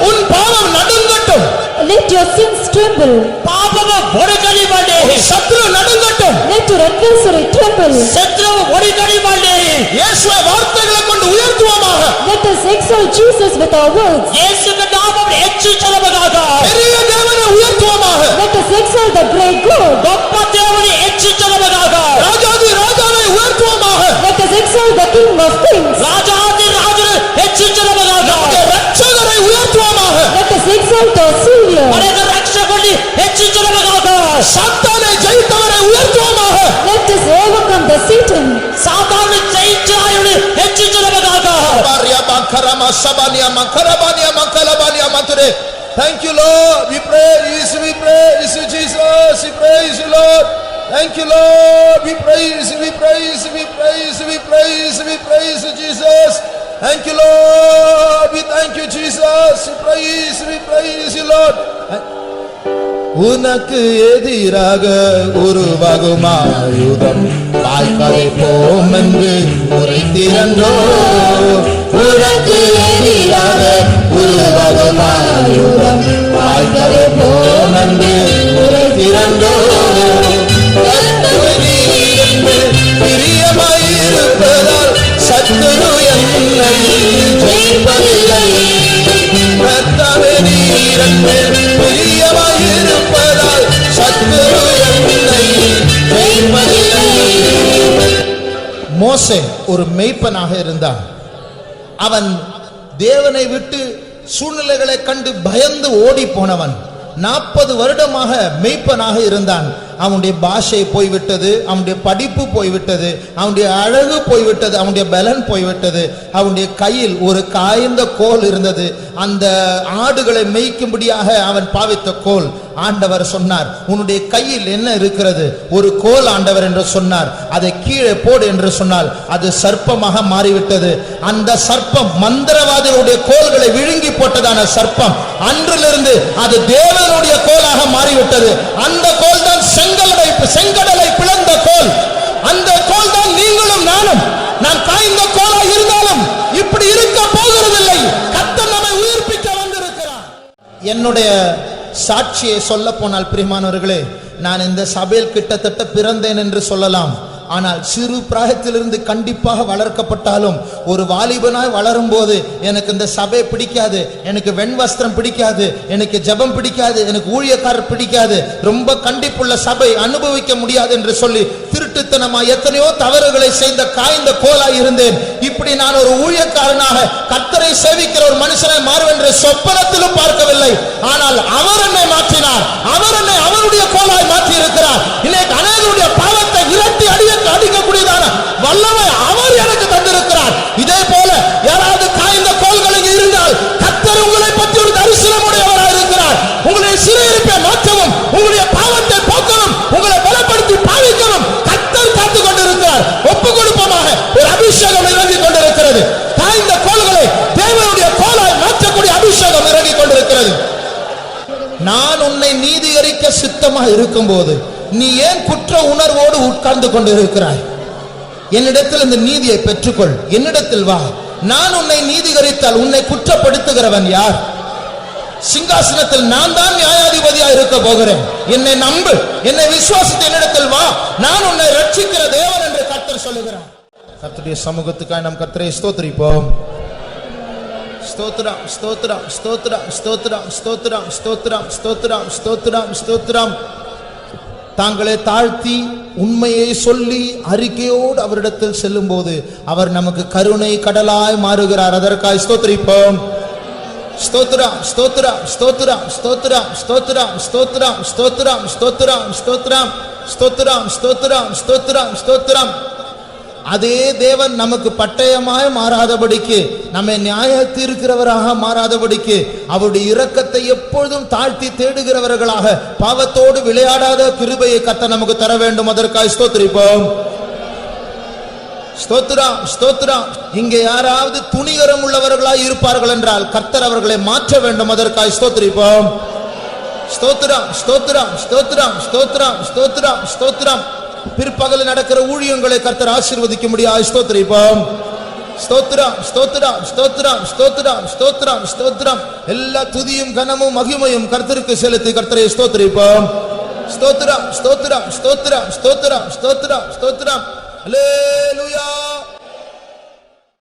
உன் பாவம் நடுங்கட்டும். Let your sins tremble. పాపము వణుకనివ్వండి. சத்ரு நடுங்கட்டும். Let your adversary tremble. శత్రువు వణుకనివ్వండి. இயேசுவை வார்த்தைகளை கொண்டு உயர்த்துவோமாக. Let us exalt Jesus with our words. యేసు యొక్క నామమును హెచ్చించదముగాక. பெரிய தேவனை உயர்த்துவோமாக. Let us exalt the great God. గొప్ప దేవుని హెచ్చించదముగాక. ராஜாதி ராஜாவை உயர்த்துவோமாக. Let us exalt the King of Kings. రాజాది రాజును హెచ్చించదముగాక. ரட்சகரை உயர்த்துவோமாக. Let us exalt our Savior. మన యొక్క రక్షకుడిని హెచ్చించదముగాక. சாத்தானை ஜெயித்தவரை உயர்த்துவோமாக. Let us overcome the Satan. సాతాను జయించిన ఆయనను హెచ్చించదముగాక. Baria Makarama Sabania Makarabania Makalabania Mature. Thank you, Lord. We praise you, Jesus. We praise you, Lord. Thank you, Lord. We praise you, Jesus. Thank you, Lord. We thank you, Jesus. We praise you, Lord. உனக்கு எதிராக உருவாகும் ஆயுதம் வாய்க்காதே போம் என்று உரைத்திரன்றோ. உனக்கு எதிராக உருவாகும் ஆயுதம் வாய்க்காதே போம் என்று உரைத்திரன்றோ. கண்டோ கர்த்தாவே நீர் என்மேல் பிரியமாயிருப்பதால் சத்துரு என்னை ஜெயிப்பதில்லை. கர்த்தாவே நீர் என்மேல் பிரியமாயிருப்பதால் சத்துரு என்னை ஜெயிப்பதில்லை. மோசே ஒரு மேய்ப்பனாக இருந்தான். அவன் தேவனை விட்டு சூழ்நிலைகளை கண்டு பயந்து ஓடி போனவன். 40 வருடமாக மேய்ப்பனாக இருந்தான். அவனுடைய பாஷை போய்விட்டது, அவனுடைய படிப்பு போய்விட்டது, அவனுடைய அழகு போய்விட்டது, அவனுடைய பலன் போய்விட்டது. அவனுடைய கையில் ஒரு காய்ந்த கோல் இருந்தது. அந்த ஆடுகளை மேய்க்கும்படியாக அவன் பாவித்த கோல். ஆண்டவர் சொன்னார், உன்னுடைய கையில் என்ன இருக்கிறது? ஒரு கோல் ஆண்டவர் என்று சொன்னார். அதை கீழே போடு என்று சொன்னால் அது சர்ப்பமாக மாறிவிட்டது. அந்த சர்ப்பம் மந்திரவாதிகளுடைய கோல்களை விழுங்கி போட்டதான சர்ப்பம் அன்றிலிருந்து அது தேவனுடைய கோலாக மாறிவிட்டது. அந்த கோல் தான் செங்கடலை பிளந்த கோல். அந்த கோல் தான் நீங்களும் நானும். நான் காய்ந்த கோலா இருந்தாலும் இப்படி இருக்க போகிறதில்லை. கர்த்தர் நம்மை உயிர்ப்பிக்க வந்திருக்கிறார். என்னுடைய சாட்சியை சொல்ல போனால் பிரியமானவர்களே, நான் இந்த சபையில் கிட்டத்தட்ட பிறந்தேன் என்று சொல்லலாம். ஆனால் சிறு பிராயத்திலிருந்து கண்டிப்பாக வளர்க்கப்பட்டாலும் ஒரு வாலிபனாய் வளரும் போது எனக்கு இந்த சபை பிடிக்காது, எனக்கு வெண்வஸ்திரம் பிடிக்காது, எனக்கு ஜெபம் பிடிக்காது, எனக்கு ஊழியக்காரர் பிடிக்காது, ரொம்ப கண்டிப்புள்ள சபை அனுபவிக்க முடியாது என்று சொல்லி திருட்டுத்தனமா எத்தனையோ தவறுகளை செய்த காய்ந்த கோலாய் இருந்தேன். இப்படி நான் ஒரு ஊழியக்காரனாக கர்த்தரை சேவிக்கிற ஒரு மனுஷனை மாறுவென்று சொப்பனத்திலும் பார்க்கவில்லை. ஆனால் அவர் என்னை மாற்றினார். அவர் என்னை அவருடைய கோலாய் மாற்றி இருக்கிறார். இன்னைக்கு அநேகருடைய பாவத்தை விரட்டி அடிக்கக்கூடியதான வல்லமை அவர் எனக்கு தந்திருக்கிறார். இதே போல யாராவது காய்ந்த கோல்கள் இருந்தால் கர்த்தர் உங்களை பற்றி ஒரு தரிசனம் உடையவராக இருக்கிறார். உங்களுடைய சிறையிருப்பை மாற்றவும், உங்களுடைய பாவத்தை போக்கவும், உங்களை பலப்படுத்தி பாவிக்கவும் கர்த்தர் காத்துக் கொண்டிருக்கிறார். ஒப்பு கொடுப்பமாக ஒரு அபிஷேகம் இறங்கிக் கொண்டிருக்கிறது. காய்ந்த கோல்களை தேவனுடைய கோலாய் மாற்றக்கூடிய அபிஷேகம் இறங்கிக் கொண்டிருக்கிறது. நான் உன்னை நீதிகரிக்க சித்தமாக இருக்கும் போது நீ ஏன் குற்ற உணர்வோடு உட்கார்ந்து கொண்டு இருக்கிறாய்? என்னிடத்தில் இந்த நீதியை பெற்றுக்கொள், என்னிடத்தில் வா. நான் உன்னை நீதிகரித்தால் உன்னை குற்றப்படுத்துகிறவன் யார்? சிங்காசனத்தில் நான் தான் நியாயாதிபதியா இருக்க போகிறேன். என்னை நம்பு, என்னை விசுவாசித்து என்னிடத்தில் வா. நான் உன்னை ரட்சிக்கிற தேவன் என்று கர்த்தர் சொல்லுகிறார். கர்த்தருடைய சமூகத்துக்காக நாம் கர்த்தரை ஸ்தோத்திரிப்போம். ஸ்தோத்திரம் ஸ்தோத்திரம் ஸ்தோத்திரம் ஸ்தோத்திரம் ஸ்தோத்திரம் ஸ்தோத்திரம் ஸ்தோத்திரம் ஸ்தோத்திரம் ஸ்தோத்திரம். தாங்களே தாழ்த்தி உண்மையை சொல்லி அறிக்கையோடு அவரிடத்தில் செல்லும் போது அவர் நமக்கு கருணை கடலாய் மாறுகிறார். அதற்காய் ஸ்தோத்திரிப்போம். ஸ்தோத்திரம் ஸ்தோத்திரம் ஸ்தோத்திரம் ஸ்தோத்திரம் ஸ்தோத்திரம் ஸ்தோத்திரம் ஸ்தோத்திரம் ஸ்தோத்திரம் ஸ்தோத்திரம் ஸ்தோத்திரம் ஸ்தோத்திரம் ஸ்தோத்திரம் ஸ்தோத்திரம். அதே தேவன் நமக்கு பட்டயமாய் மாறாதபடிக்கு, நம்மை நியாய தீர்க்கிறவராக மாறாதபடிக்கு, அவருடைய இரக்கத்தை எப்பொழுதும் தாழ்த்தி தேடுகிறவர்களாக பாவத்தோடு விளையாடாத கிருபையை கர்த்தர் நமக்கு தர வேண்டும். அதற்காக ஸ்தோத்திரிப்போம். ஸ்தோத்திரம் ஸ்தோத்திரம். இங்கே யாராவது துணிகரம் உள்ளவர்களாய் இருப்பார்கள் என்றால் கர்த்தர் அவர்களை மாற்ற வேண்டும். அதற்காக ஸ்தோத்திரிப்போம். ஸ்தோத்திரம் ஸ்தோத்திரம் ஸ்தோத்திரம் ஸ்தோத்திரம் ஸ்தோத்திரம் ஸ்தோத்திரம். பிற்பகலில் நடக்கிற ஊழியங்களை கர்த்தர் ஆசீர்வதிக்க முடியாது. ஸ்தோத்திரிப்போம். ஸ்தோத்திரம் ஸ்தோத்திரம் ஸ்தோத்திரம் ஸ்தோத்திரம் ஸ்தோத்திரம் ஸ்தோத்திரம். எல்லா துதியும் கனமும் மகிமையும் கர்த்தருக்கு செலுத்தி கர்த்தரை ஸ்தோத்திரிப்போம். ஸ்தோத்திரம் ஸ்தோத்திரம் ஸ்தோத்திரம் ஸ்தோத்திரம் ஸ்தோத்திரம் ஸ்தோத்திரம். அல்லேலூயா.